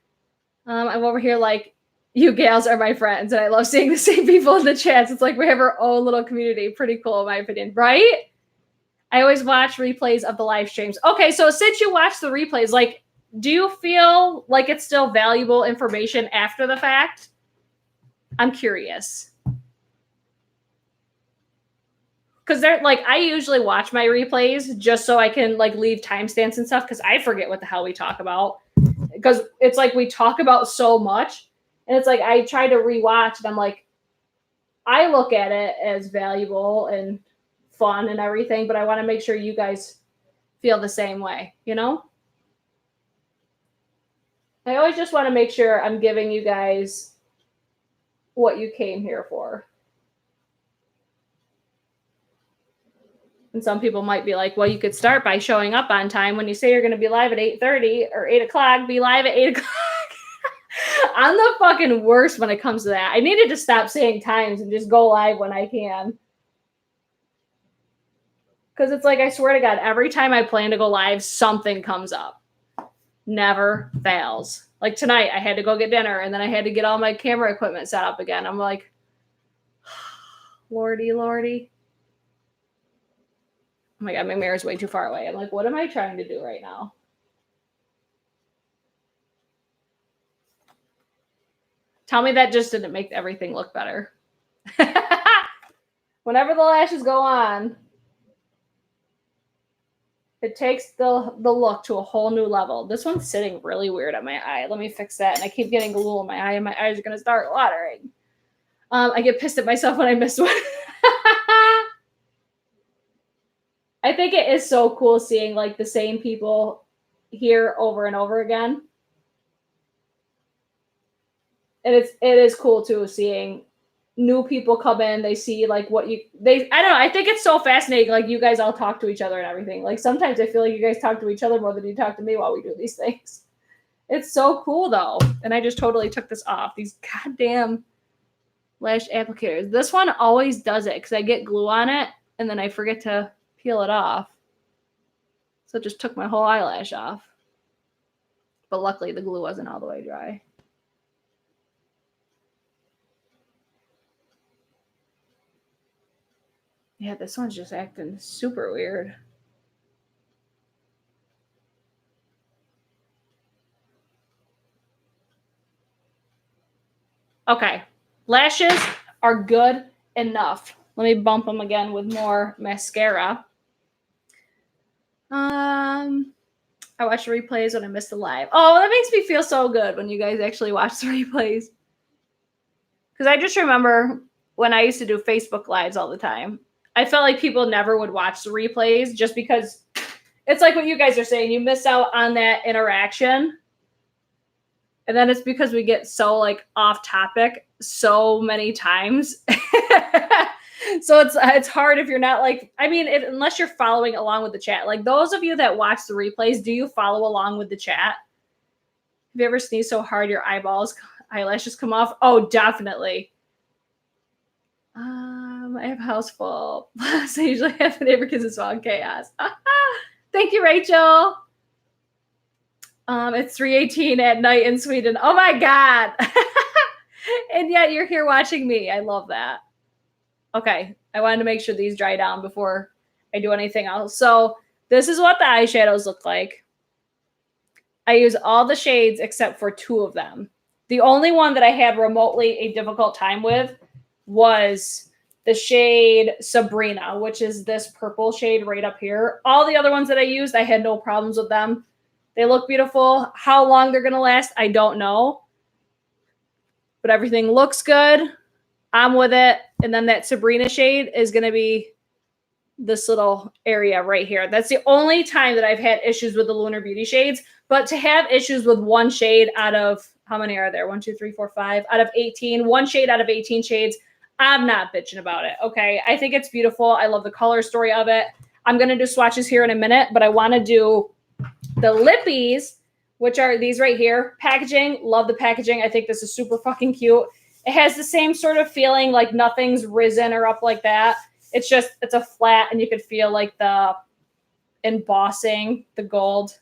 I'm over here like, you gals are my friends, and I love seeing the same people in the chats. It's like we have our own little community. Pretty cool, in my opinion, right? I always watch replays of the live streams. Okay, so since you watch the replays, like, do you feel like it's still valuable information after the fact? I'm curious. Because they're like, I usually watch my replays just so I can like leave timestamps and stuff because I forget what the hell we talk about. Because it's like we talk about so much. And it's like I try to rewatch and I'm like, I look at it as valuable and fun and everything, but I want to make sure you guys feel the same way, you know? I always just want to make sure I'm giving you guys what you came here for. And some people might be like, well, you could start by showing up on time. When you say you're going to be live at 8:30 or 8 o'clock, be live at 8 o'clock. I'm the fucking worst when it comes to that. I needed to stop saying times and just go live when I can. Because it's like, I swear to God, every time I plan to go live, something comes up. Never fails. Like tonight, I had to go get dinner and then I had to get all my camera equipment set up again. I'm like, Lordy, Lordy. Oh my God, my mirror's way too far away. I'm like, what am I trying to do right now? Tell me that just didn't make everything look better. Whenever the lashes go on, it takes the look to a whole new level. This one's sitting really weird on my eye. Let me fix that. And I keep getting glue on my eye and my eyes are going to start watering. I get pissed at myself when I miss one. I think it is so cool seeing like the same people here over and over again. And it is cool too seeing new people come in. They see like I don't know. I think it's so fascinating. Like you guys all talk to each other and everything. Like sometimes I feel like you guys talk to each other more than you talk to me while we do these things. It's so cool though. And I just totally took this off. These goddamn lash applicators. This one always does it because I get glue on it and then I forget to peel it off. So it just took my whole eyelash off. But luckily the glue wasn't all the way dry. Yeah, this one's just acting super weird. Okay, lashes are good enough. Let me bump them again with more mascara. I watch the replays when I miss the live. Oh, that makes me feel so good when you guys actually watch the replays. Because I just remember when I used to do Facebook Lives all the time. I felt like people never would watch the replays just because It's like what you guys are saying. You miss out on that interaction. And then it's because we get so like off topic so many times. So it's hard if you're not like, I mean, unless you're following along with the chat. Like those of you that watch the replays, do you follow along with the chat? Have you ever sneezed so hard your eyelashes come off? Oh, definitely. I have a house full. So I usually have the neighbor kids as well in chaos. Thank you, Rachel. It's 3:18 at night in Sweden. Oh my God. And yet you're here watching me. I love that. Okay. I wanted to make sure these dry down before I do anything else. So this is what the eyeshadows look like. I use all the shades except for 2 of them. The only one that I had remotely a difficult time with was the shade Sabrina, which is this purple shade right up here. All the other ones that I used, I had no problems with them. They look beautiful. How long they're going to last, I don't know. But everything looks good. I'm with it. And then that Sabrina shade is going to be this little area right here. That's the only time that I've had issues with the Lunar Beauty shades. But to have issues with one shade out of, how many are there? 1, 2, 3, 4, 5 out of 18. One shade out of 18 shades. I'm not bitching about it. Okay. I think it's beautiful. I love the color story of it. I'm going to do swatches here in a minute, but I want to do the lippies, which are these right here. Packaging, love the packaging. I think this is super fucking cute. It has the same sort of feeling, like nothing's risen or up like that. It's just, it's a flat, and you could feel like the embossing, the gold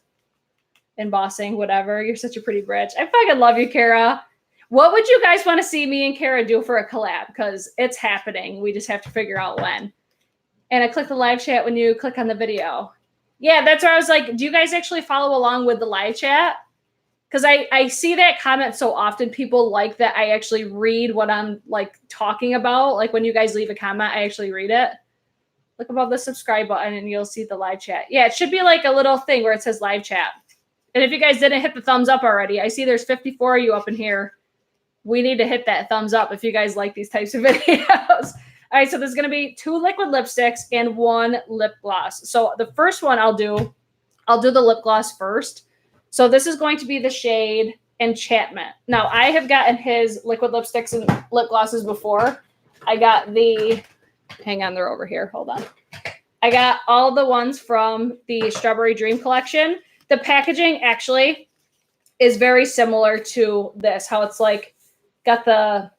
embossing, whatever. You're such a pretty bridge. I fucking love you, Kara. What would you guys want to see me and Kara do for a collab? Because it's happening. We just have to figure out when. And I click the live chat when you click on the video. Yeah, that's where I was like, do you guys actually follow along with the live chat? Because I see that comment so often. People like that I actually read what I'm like talking about. Like when you guys leave a comment, I actually read it. Look above the subscribe button and you'll see the live chat. Yeah, it should be like a little thing where it says live chat. And if you guys didn't hit the thumbs up already, I see there's 54 of you up in here. We need to hit that thumbs up if you guys like these types of videos. All right, so there's going to be 2 liquid lipsticks and 1 lip gloss. So the first one I'll do the lip gloss first. So this is going to be the shade Enchantment. Now, I have gotten his liquid lipsticks and lip glosses before. I got the, hang on, they're over here. Hold on. I got all the ones from the Strawberry Dream collection. The packaging actually is very similar to this, how it's like got the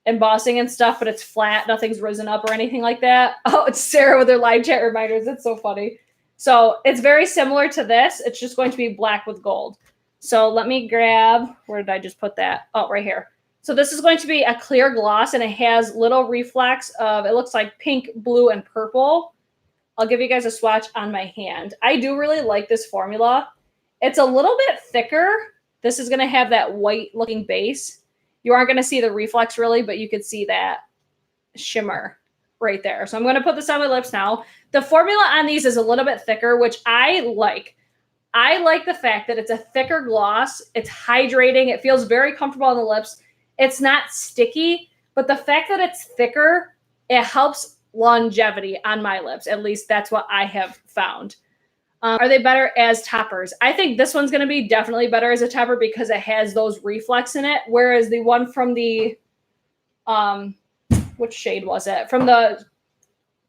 embossing and stuff, but it's flat. Nothing's risen up or anything like that. Oh, it's Sarah with her live chat reminders. It's so funny. So it's very similar to this. It's just going to be black with gold. So let me grab, where did I just put that? Oh, right here. So this is going to be a clear gloss, and it has little reflex of, it looks like pink, blue, and purple. I'll give you guys a swatch on my hand. I do really like this formula. It's a little bit thicker. This is going to have that white looking base. You aren't going to see the reflex really, but you could see that shimmer right there. So I'm going to put this on my lips now. The formula on these is a little bit thicker, which I like. I like the fact that it's a thicker gloss. It's hydrating. It feels very comfortable on the lips. It's not sticky, but the fact that it's thicker, it helps longevity on my lips. At least that's what I have found. Are they better as toppers? I think this one's going to be definitely better as a topper because it has those reflex in it. Whereas the one from the, which shade was it? From the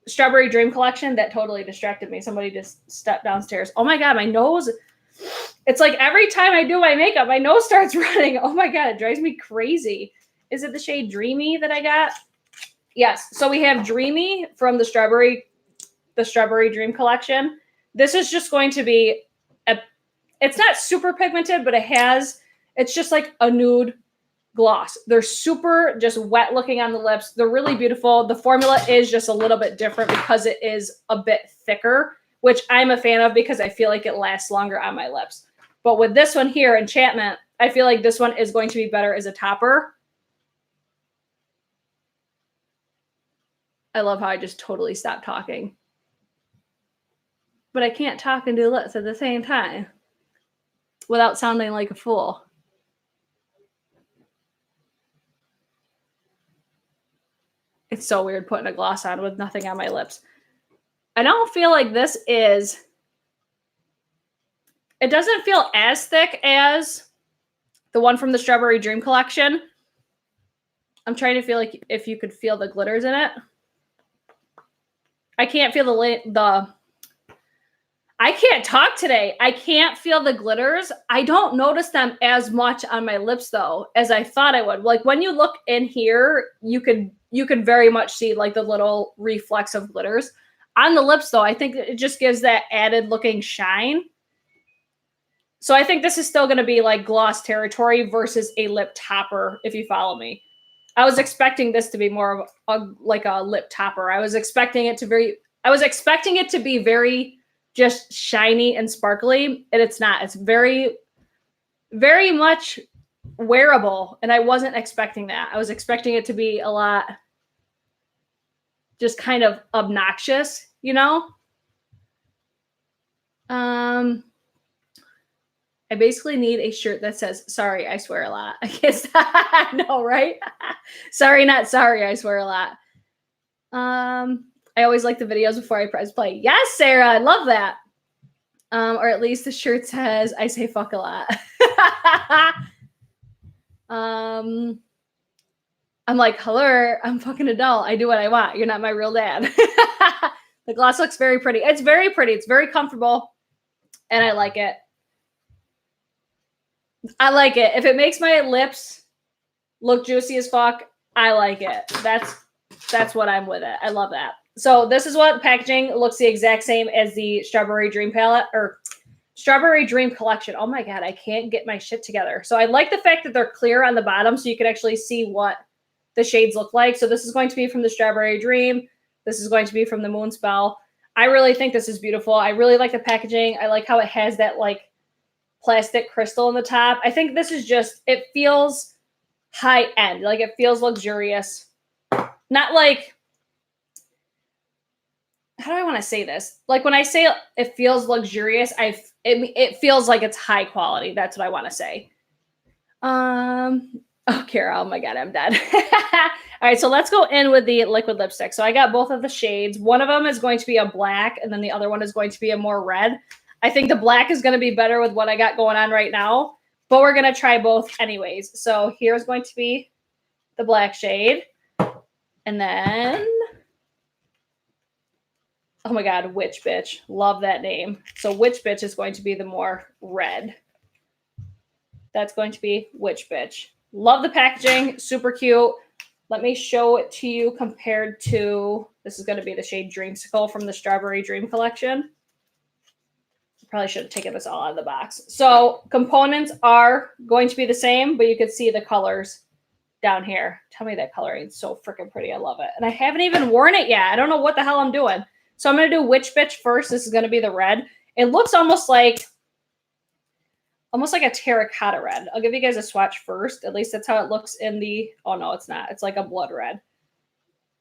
Strawberry Dream collection, that totally distracted me. Somebody just stepped downstairs. Oh my God, my nose. It's like every time I do my makeup, my nose starts running. Oh my God, it drives me crazy. Is it the shade Dreamy that I got? Yes. So we have Dreamy from the Strawberry Dream collection. This is just going to be it's not super pigmented, but it's just like a nude gloss. They're super just wet looking on the lips. They're really beautiful. The formula is just a little bit different because it is a bit thicker, which I'm a fan of because I feel like it lasts longer on my lips. But with this one here, Enchantment, I feel like this one is going to be better as a topper. I love how I just totally stopped talking. But I can't talk and do lips at the same time without sounding like a fool. It's so weird putting a gloss on with nothing on my lips. I don't feel like this is It doesn't feel as thick as the one from the Strawberry Dream collection. I'm trying to feel like if you could feel the glitters in it. I can't feel I can't talk today. I can't feel the glitters. I don't notice them as much on my lips though, as I thought I would. Like when you look in here, you could very much see like the little reflex of glitters. On the lips though, I think it just gives that added looking shine. So I think this is still going to be like gloss territory versus a lip topper, if you follow me. I was expecting this to be more of like a lip topper. I was expecting it to be very just shiny and sparkly, and it's not. It's very, very much wearable, and I wasn't expecting that. I was expecting it to be a lot just kind of obnoxious, you know? I basically need a shirt that says, sorry, I swear a lot. I guess I know, right? Sorry, not sorry, I swear a lot. I always like the videos before I press play. Yes, Sarah, I love that. Or at least the shirt says, I say fuck a lot. I'm like, hello, I'm fucking adult. I do what I want. You're not my real dad. The gloss looks very pretty. It's very pretty. It's very comfortable. And I like it. I like it. If it makes my lips look juicy as fuck, I like it. That's what I'm with it. I love that. So this is what packaging looks the exact same as the Strawberry Dream palette or Strawberry Dream collection. Oh my God, I can't get my shit together. So I like the fact that they're clear on the bottom so you can actually see what the shades look like. So this is going to be from the Strawberry Dream. This is going to be from the Moonspell. I really think this is beautiful. I really like the packaging. I like how it has that like plastic crystal on the top. I think this is just, it feels high end. Like it feels luxurious. Not like, how do I want to say this? Like when I say it feels luxurious, it feels like it's high quality. That's what I want to say. Oh, Kara, oh my God, I'm dead. All right, so let's go in with the liquid lipstick. So I got both of the shades. One of them is going to be a black, and then the other one is going to be a more red. I think the black is going to be better with what I got going on right now, but we're going to try both anyways. So here's going to be the black shade. And then, oh my God, Witch Bitch. Love that name. So Witch Bitch is going to be the more red. That's going to be Witch Bitch. Love the packaging. Super cute. Let me show it to you compared to, this is going to be the shade Dreamsicle from the Strawberry Dream collection. Probably should have taken this all out of the box. So components are going to be the same, but you can see the colors down here. Tell me that coloring is so freaking pretty. I love it. And I haven't even worn it yet. I don't know what the hell I'm doing. So I'm going to do Witch Bitch first. This is going to be the red. It looks almost like a terracotta red. I'll give you guys a swatch first. At least that's how it looks in the, oh no, it's not. It's like a blood red.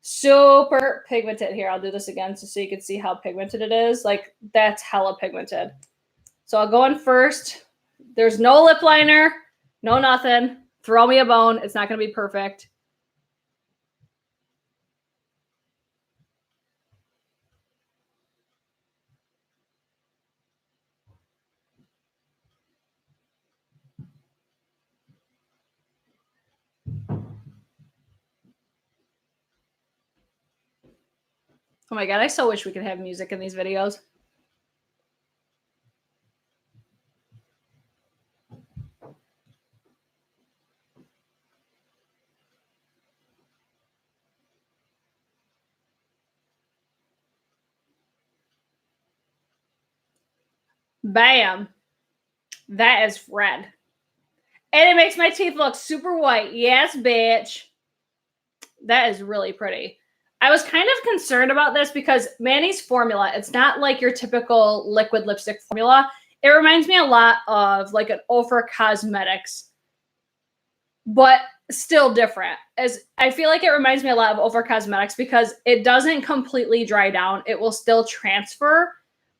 Super pigmented. Here, I'll do this again so you can see how pigmented it is. Like, that's hella pigmented. So I'll go in first. There's no lip liner, no nothing. Throw me a bone. It's not going to be perfect. Oh my God, I so wish we could have music in these videos. Bam. That is red. And it makes my teeth look super white. Yes, bitch. That is really pretty. I was kind of concerned about this because Manny's formula, it's not like your typical liquid lipstick formula. It reminds me a lot of like an Ofra Cosmetics, but still different. As I feel like it reminds me a lot of Ofra Cosmetics because it doesn't completely dry down. It will still transfer,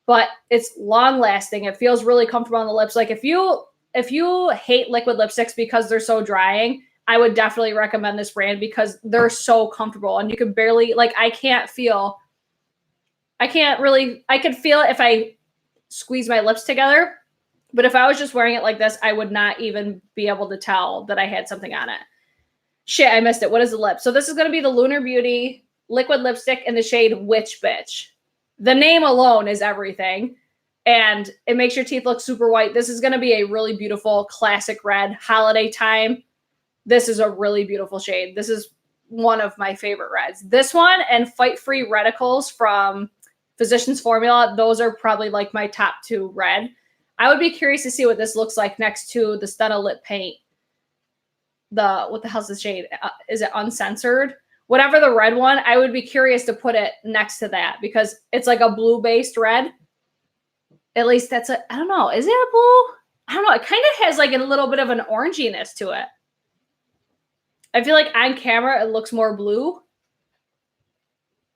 but it's long lasting. It feels really comfortable on the lips. Like if you hate liquid lipsticks because they're so drying, I would definitely recommend this brand because they're so comfortable and you can barely, like, I can feel it if I squeeze my lips together. But if I was just wearing it like this, I would not even be able to tell that I had something on it. Shit, I missed it. What is the lip? So this is going to be the Lunar Beauty liquid lipstick in the shade Witch Bitch. The name alone is everything. And it makes your teeth look super white. This is going to be a really beautiful classic red holiday time. This is a really beautiful shade. This is one of my favorite reds. This one and Fight Free Reticles from Physicians Formula. Those are probably like my top two red. I would be curious to see what this looks like next to the Stunna Lip Paint. What the hell's the shade? Is it Uncensored? Whatever the red one, I would be curious to put it next to that because it's like a blue-based red. At least that's I don't know. Is it a blue? I don't know. It kind of has like a little bit of an oranginess to it. I feel like on camera, it looks more blue.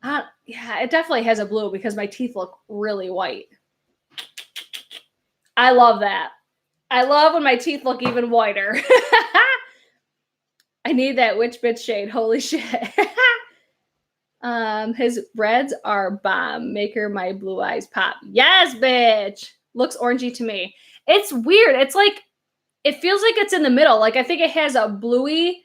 Yeah, it definitely has a blue because my teeth look really white. I love that. I love when my teeth look even whiter. I need that Witch Bitch shade. Holy shit. His reds are bomb. Maker my blue eyes pop. Yes, bitch. Looks orangey to me. It's weird. It's like, it feels like it's in the middle. Like, I think it has a bluey,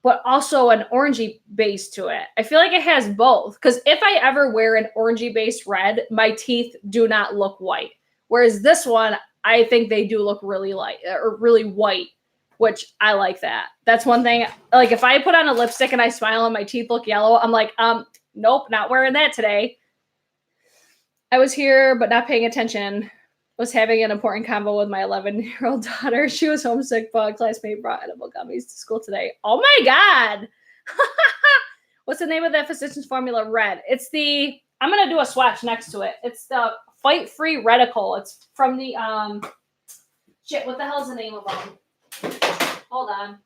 but also an orangey base to it. I feel like it has both. Because if I ever wear an orangey based red, my teeth do not look white. Whereas this one, I think they do look really light or really white, which I like that. That's one thing. Like if I put on a lipstick and I smile and my teeth look yellow, I'm like, nope, not wearing that today. I was here, but not paying attention. Was having an important convo with my 11-year-old daughter. She was homesick, but a classmate brought edible gummies to school today. Oh my God. What's the name of that Physicians Formula red? It's the, I'm going to do a swatch next to it. It's the Fight Free Reticle. It's from the, shit, what the hell is the name of them? Hold on.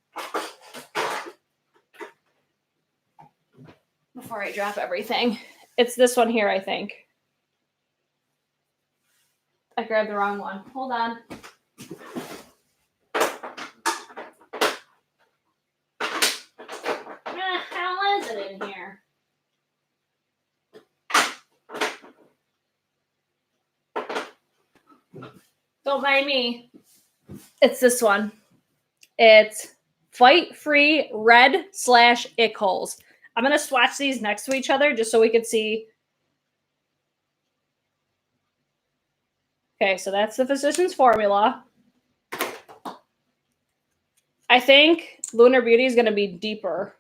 Before I drop everything. It's this one here, I think. I grabbed the wrong one. Hold on. How is it in here? Don't mind me. It's this one. It's Fight Free Red / Ick Holes. I'm going to swatch these next to each other just so we can see. Okay, so that's the Physicians Formula. I think Lunar Beauty is going to be deeper.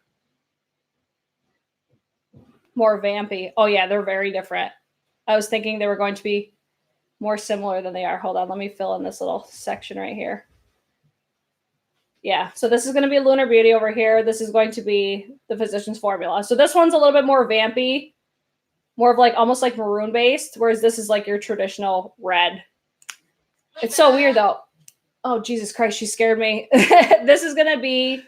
More vampy. Oh, yeah, they're very different. I was thinking they were going to be more similar than they are. Hold on, let me fill in this little section right here. Yeah, so this is going to be Lunar Beauty over here. This is going to be the Physicians Formula. So this one's a little bit more vampy, more of like almost like maroon based, whereas this is like your traditional red. It's so weird though. Oh, Jesus Christ, she scared me. This is going to be,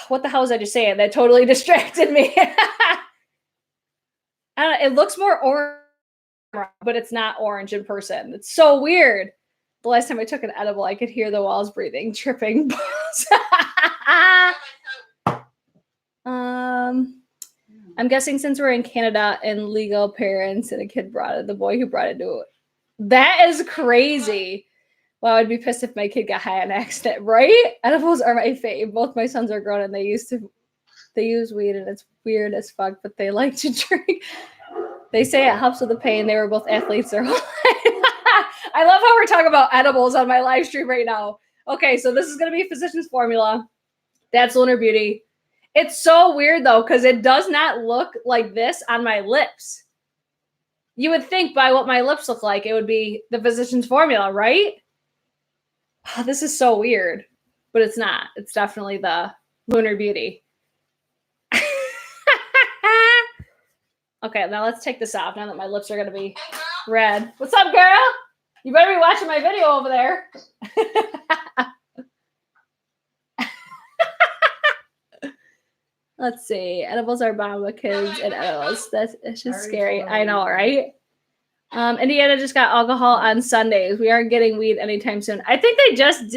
what the hell was I just saying? That totally distracted me. I don't know, it looks more orange, but it's not orange in person. It's so weird. The last time I took an edible, I could hear the walls breathing, tripping. I'm guessing since we're in Canada and legal parents and a kid brought it, the boy who brought it to it. That is crazy. Well, I'd be pissed if my kid got high on accident, right? Edibles are my fave. Both my sons are grown and they use weed and it's weird as fuck, but they like to drink. They say it helps with the pain. They were both athletes their whole life. I love how we're talking about edibles on my live stream right now. Okay, so this is going to be Physicians Formula. That's Lunar Beauty. It's so weird, though, because it does not look like this on my lips. You would think by what my lips look like, it would be the Physicians Formula, right? Oh, this is so weird, but it's not. It's definitely the Lunar Beauty. Okay, now let's take this off now that my lips are going to be red. What's up, girl? You better be watching my video over there. Let's see. Edibles are bomb with kids and edibles. It's just scary. I know, right? Indiana just got alcohol on Sundays. We aren't getting weed anytime soon. I think they just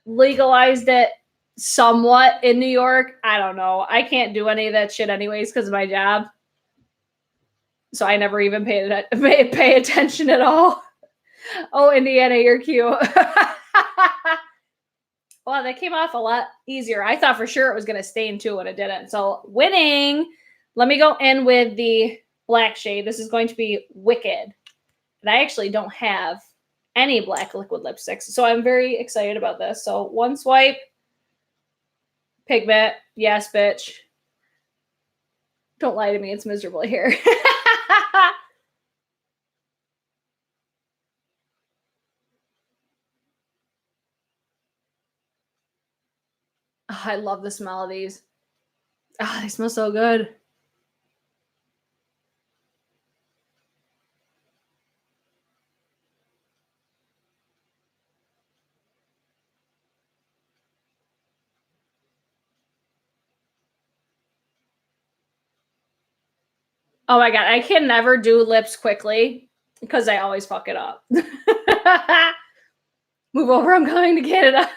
legalized it somewhat in New York. I don't know. I can't do any of that shit anyways because of my job. So I never even pay attention at all. Oh, Indiana, you're cute. Wow, that came off a lot easier. I thought for sure it was going to stain too, and it didn't. So winning. Let me go in with the black shade. This is going to be Wicked. And I actually don't have any black liquid lipsticks, so I'm very excited about this. So one swipe. Pigment. Yes, bitch. Don't lie to me. It's miserable here. Oh, I love the smell of these. Oh, they smell so good. Oh my God. I can never do lips quickly because I always fuck it up. Move over. I'm going to Canada.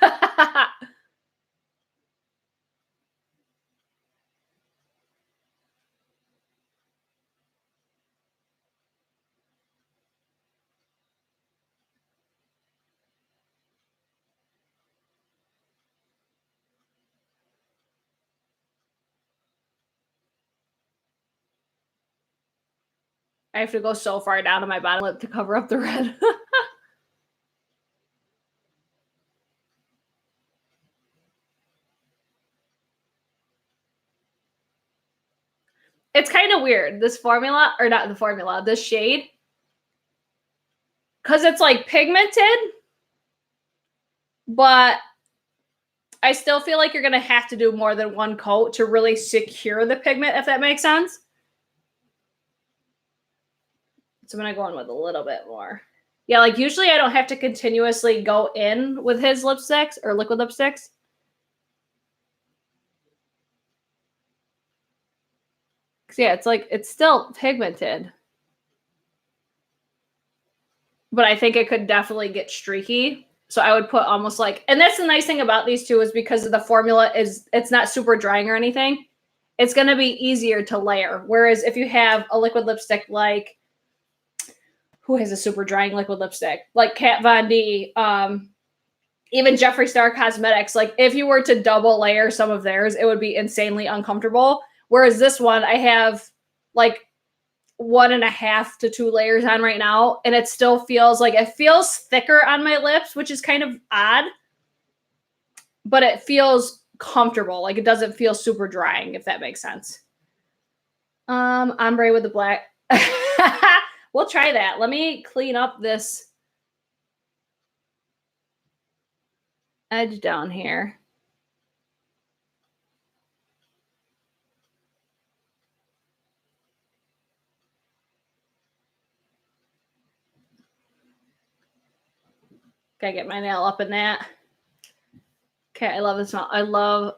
I have to go so far down to my bottom lip to cover up the red. It's kind of weird, this formula, or not the formula, this shade. Because it's like pigmented, but I still feel like you're going to have to do more than one coat to really secure the pigment, if that makes sense. So I'm going to go in with a little bit more. Yeah, like usually I don't have to continuously go in with his lipsticks or liquid lipsticks. Yeah, it's like, it's still pigmented. But I think it could definitely get streaky. So I would put almost like, and that's the nice thing about these two is because of the formula is, it's not super drying or anything. It's going to be easier to layer. Whereas if you have a liquid lipstick, like, who has a super drying liquid lipstick? Like Kat Von D, even Jeffree Star Cosmetics. Like if you were to double layer some of theirs, it would be insanely uncomfortable. Whereas this one, I have like 1.5 to 2 layers on right now, and it still feels like it feels thicker on my lips, which is kind of odd, but it feels comfortable. Like it doesn't feel super drying, if that makes sense. Ombre with the black. We'll try that. Let me clean up this edge down here. Gotta get my nail up in that. Okay, I love the smell. I love,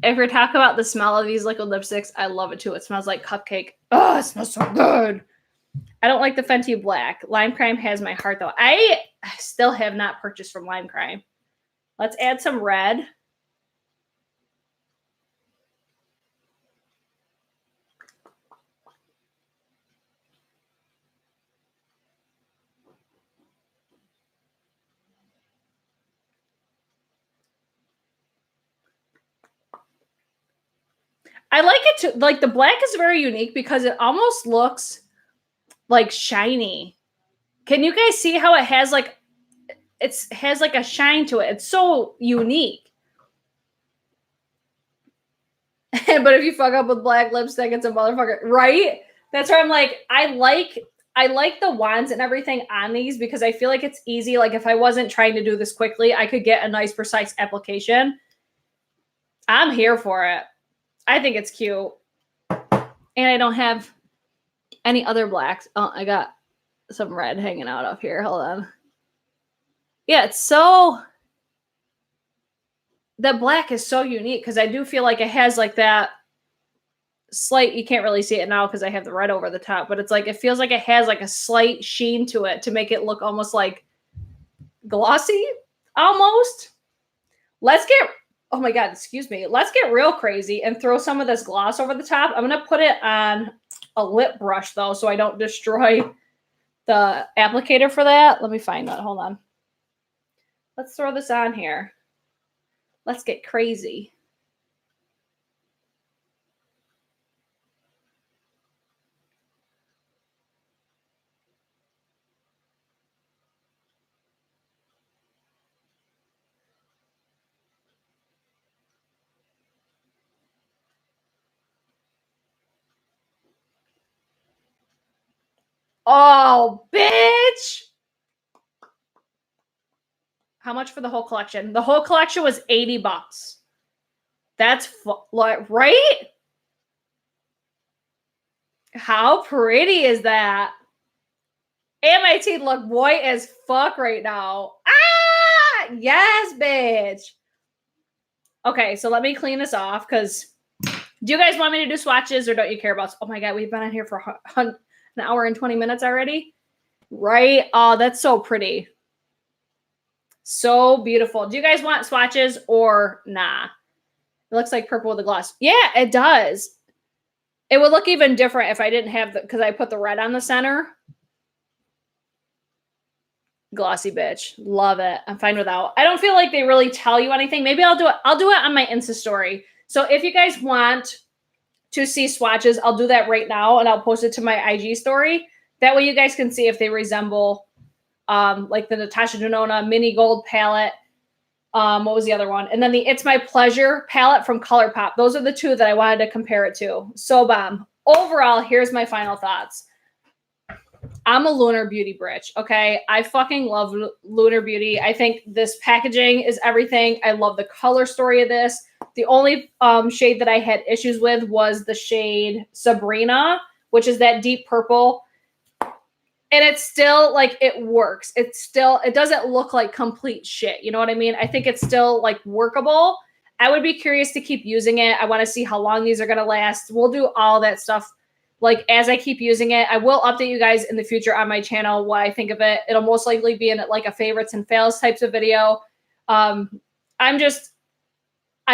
if we're talking about the smell of these liquid lipsticks, I love it too. It smells like cupcake. Oh, it smells so good. I don't like the Fenty Black. Lime Crime has my heart though. I still have not purchased from Lime Crime. Let's add some red. I like it too. Like the black is very unique because it almost looks like shiny. Can you guys see how it has like, it has like a shine to it? It's so unique. But if you fuck up with black lipstick, it's a motherfucker, right? That's where I'm like, I like the wands and everything on these because I feel like it's easy. Like if I wasn't trying to do this quickly, I could get a nice precise application. I'm here for it. I think it's cute. And I don't have any other blacks. Oh, I got some red hanging out up here. Hold on. Yeah, it's so, the black is so unique because I do feel like it has like that slight, you can't really see it now because I have the red over the top, but it's like, it feels like it has like a slight sheen to it to make it look almost like glossy, almost. Let's get, oh my God, excuse me. Let's get real crazy and throw some of this gloss over the top. I'm going to put it on a lip brush though, so I don't destroy the applicator for that. Let me find that. Hold on. Let's throw this on here. Let's get crazy. Oh, bitch. How much for the whole collection? The whole collection was $80. That's like, right? How pretty is that? And my teeth look white as fuck right now. Ah, yes, bitch. Okay, so let me clean this off because do you guys want me to do swatches or don't you care about? Oh my God, we've been on here for an hour and 20 minutes already. Right? Oh, that's so pretty. So beautiful. Do you guys want swatches or nah? It looks like purple with a gloss. Yeah, it does. It would look even different if I didn't have the, because I put the red on the center. Glossy bitch. Love it. I'm fine without. I don't feel like they really tell you anything. Maybe I'll do it. I'll do it on my Insta story. So if you guys want to see swatches, I'll do that right now and I'll post it to my IG story. That way you guys can see if they resemble like the Natasha Denona mini gold palette. What was the other one? And then the It's My Pleasure palette from ColourPop. Those are the two that I wanted to compare it to. So bomb. Overall, here's my final thoughts. I'm a Lunar Beauty Britch, okay? I fucking love Lunar Beauty. I think this packaging is everything. I love the color story of this. The only shade that I had issues with was the shade Sabrina, which is that deep purple. And it's still, like, it works. It doesn't look like complete shit. You know what I mean? I think it's still, like, workable. I would be curious to keep using it. I want to see how long these are going to last. We'll do all that stuff. Like, as I keep using it, I will update you guys in the future on my channel what I think of it. It'll most likely be in, like, a favorites and fails types of video. I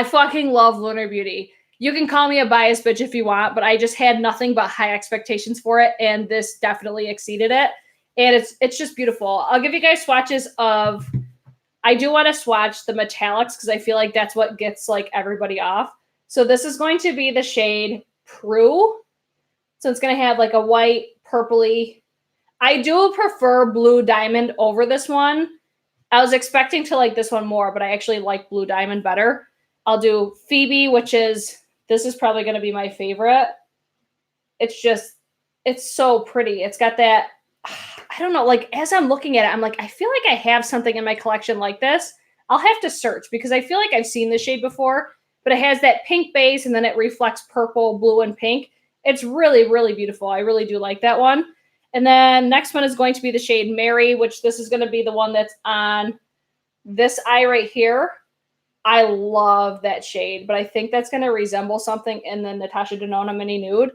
fucking love Lunar Beauty. You can call me a biased bitch if you want, but I just had nothing but high expectations for it, and this definitely exceeded it. And it's just beautiful. I'll give you guys swatches of, I do want to swatch the metallics because I feel like that's what gets, like, everybody off. So this is going to be the shade Prue. So it's going to have like a white, purpley. I do prefer Blue Diamond over this one. I was expecting to like this one more, but I actually like Blue Diamond better. I'll do Phoebe, which is, this is probably going to be my favorite. It's so pretty. It's got that, I don't know, like as I'm looking at it, I'm like, I feel like I have something in my collection like this. I'll have to search because I feel like I've seen this shade before, but it has that pink base and then it reflects purple, blue, and pink. It's really, really beautiful. I really do like that one. And then next one is going to be the shade Mary, which this is going to be the one that's on this eye right here. I love that shade, but I think that's going to resemble something in the Natasha Denona Mini Nude.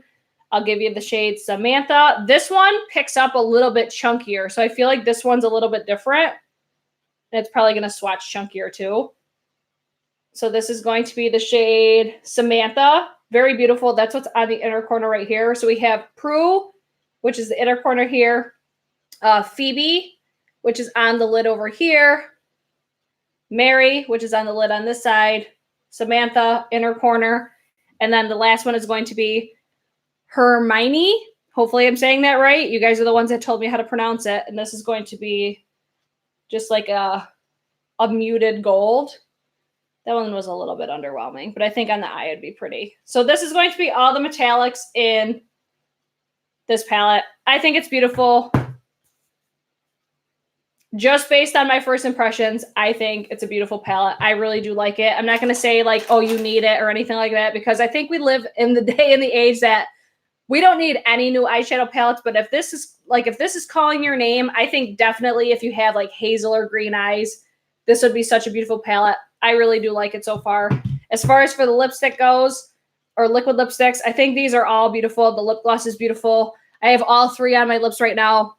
I'll give you the shade Samantha. This one picks up a little bit chunkier, so I feel like this one's a little bit different. And it's probably going to swatch chunkier too. So this is going to be the shade Samantha. Very beautiful. That's what's on the inner corner right here. So we have Prue, which is the inner corner here. Phoebe, which is on the lid over here. Mary, which is on the lid on this side. Samantha, inner corner. And then the last one is going to be Hermione. Hopefully I'm saying that right. You guys are the ones that told me how to pronounce it. And this is going to be just like a muted gold. That one was a little bit underwhelming, but I think on the eye it'd be pretty. So this is going to be all the metallics in this palette. I think it's beautiful. Just based on my first impressions, I think it's a beautiful palette. I really do like it. I'm not going to say like, oh, you need it or anything like that, because I think we live in the day and the age that we don't need any new eyeshadow palettes. But if this is calling your name, I think definitely if you have like hazel or green eyes, this would be such a beautiful palette. I really do like it so far. As far as for the lipstick goes, or liquid lipsticks, I think these are all beautiful. The lip gloss is beautiful. I have all three on my lips right now.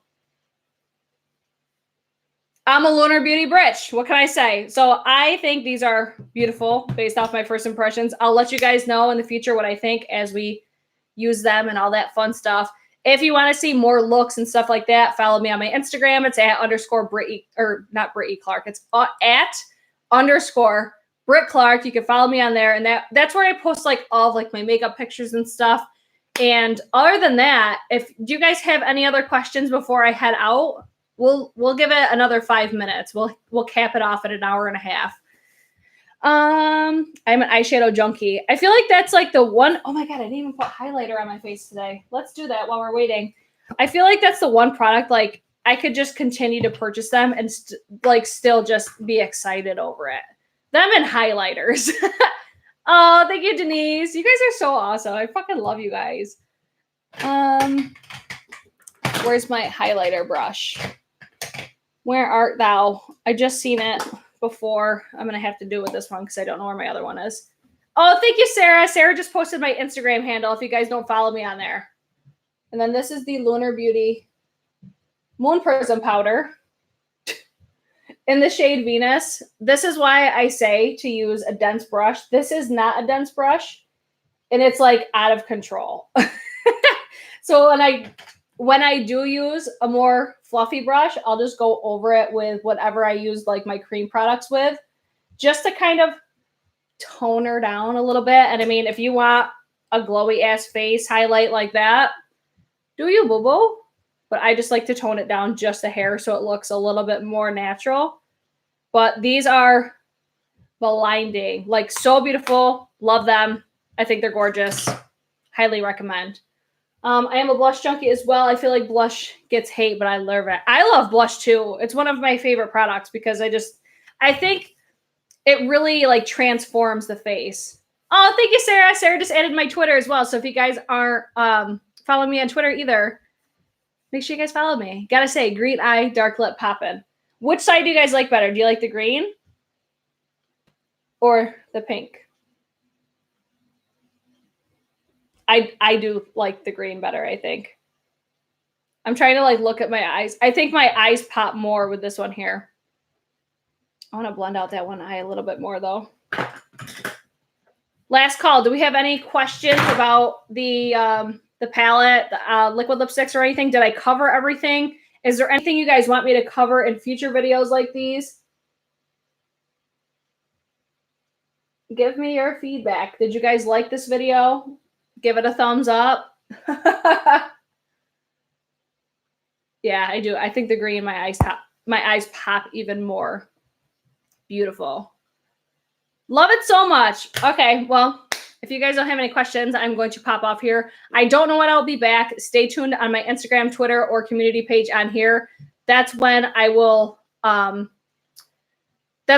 I'm a Lunar Beauty Britch. What can I say? So I think these are beautiful based off my first impressions. I'll let you guys know in the future what I think as we use them and all that fun stuff. If you want to see more looks and stuff like that, follow me on my Instagram. It's at underscore Brit, or not Brittany Clark. It's at underscore Brit Clark. You can follow me on there. And that's where I post like all of like my makeup pictures and stuff. And other than that, do you guys have any other questions before I head out? We'll give it another 5 minutes. We'll cap it off at an hour and a half. I'm an eyeshadow junkie. I feel like that's like the one. Oh my God, I didn't even put highlighter on my face today. Let's do that while we're waiting. I feel like that's the one product, like I could just continue to purchase them and still just be excited over it. Them and highlighters. Oh, thank you, Denise. You guys are so awesome. I fucking love you guys. Where's my highlighter brush? Where art thou? I just seen it before. I'm going to have to do it with this one because I don't know where my other one is. Oh, thank you, Sarah. Sarah just posted my Instagram handle if you guys don't follow me on there. And then this is the Lunar Beauty Moon Prism Powder in the shade Venus. This is why I say to use a dense brush. This is not a dense brush, and it's like out of control. So when I do use a more fluffy brush, I'll just go over it with whatever I use like my cream products with, just to kind of tone her down a little bit. And I mean, if you want a glowy ass face highlight like that, do you, boo-boo? But I just like to tone it down just a hair so it looks a little bit more natural. But these are blinding, like so beautiful. Love them. I think they're gorgeous. Highly recommend. I am a blush junkie as well. I feel like blush gets hate, but I love it. I love blush too. It's one of my favorite products because I think it really like transforms the face. Oh, thank you, Sarah. Sarah just added my Twitter as well. So if you guys aren't following me on Twitter either, make sure you guys follow me. Gotta say, green eye, dark lip poppin'. Which side do you guys like better? Do you like the green or the pink? I do like the green better, I think. I'm trying to like look at my eyes. I think my eyes pop more with this one here. I want to blend out that one eye a little bit more though. Last call. Do we have any questions about the palette, the liquid lipsticks or anything? Did I cover everything? Is there anything you guys want me to cover in future videos like these? Give me your feedback. Did you guys like this video? Give it a thumbs up. Yeah, I do. I think the green, my eyes pop even more. Beautiful. Love it so much. Okay, well, if you guys don't have any questions, I'm going to pop off here. I don't know when I'll be back. Stay tuned on my Instagram, Twitter, or community page on here. That's when I will, that's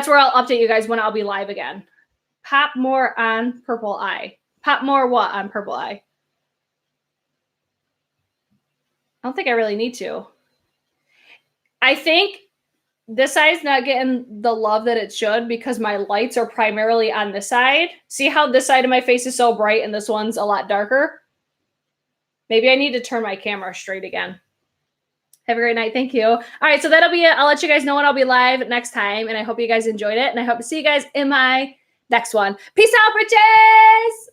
where I'll update you guys when I'll be live again. Pop more on purple eye. Pop more what on purple eye? I don't think I really need to. I think this side's not getting the love that it should because my lights are primarily on this side. See how this side of my face is so bright and this one's a lot darker? Maybe I need to turn my camera straight again. Have a great night. Thank you. All right, so that'll be it. I'll let you guys know when I'll be live next time, and I hope you guys enjoyed it, and I hope to see you guys in my next one. Peace out, bitches!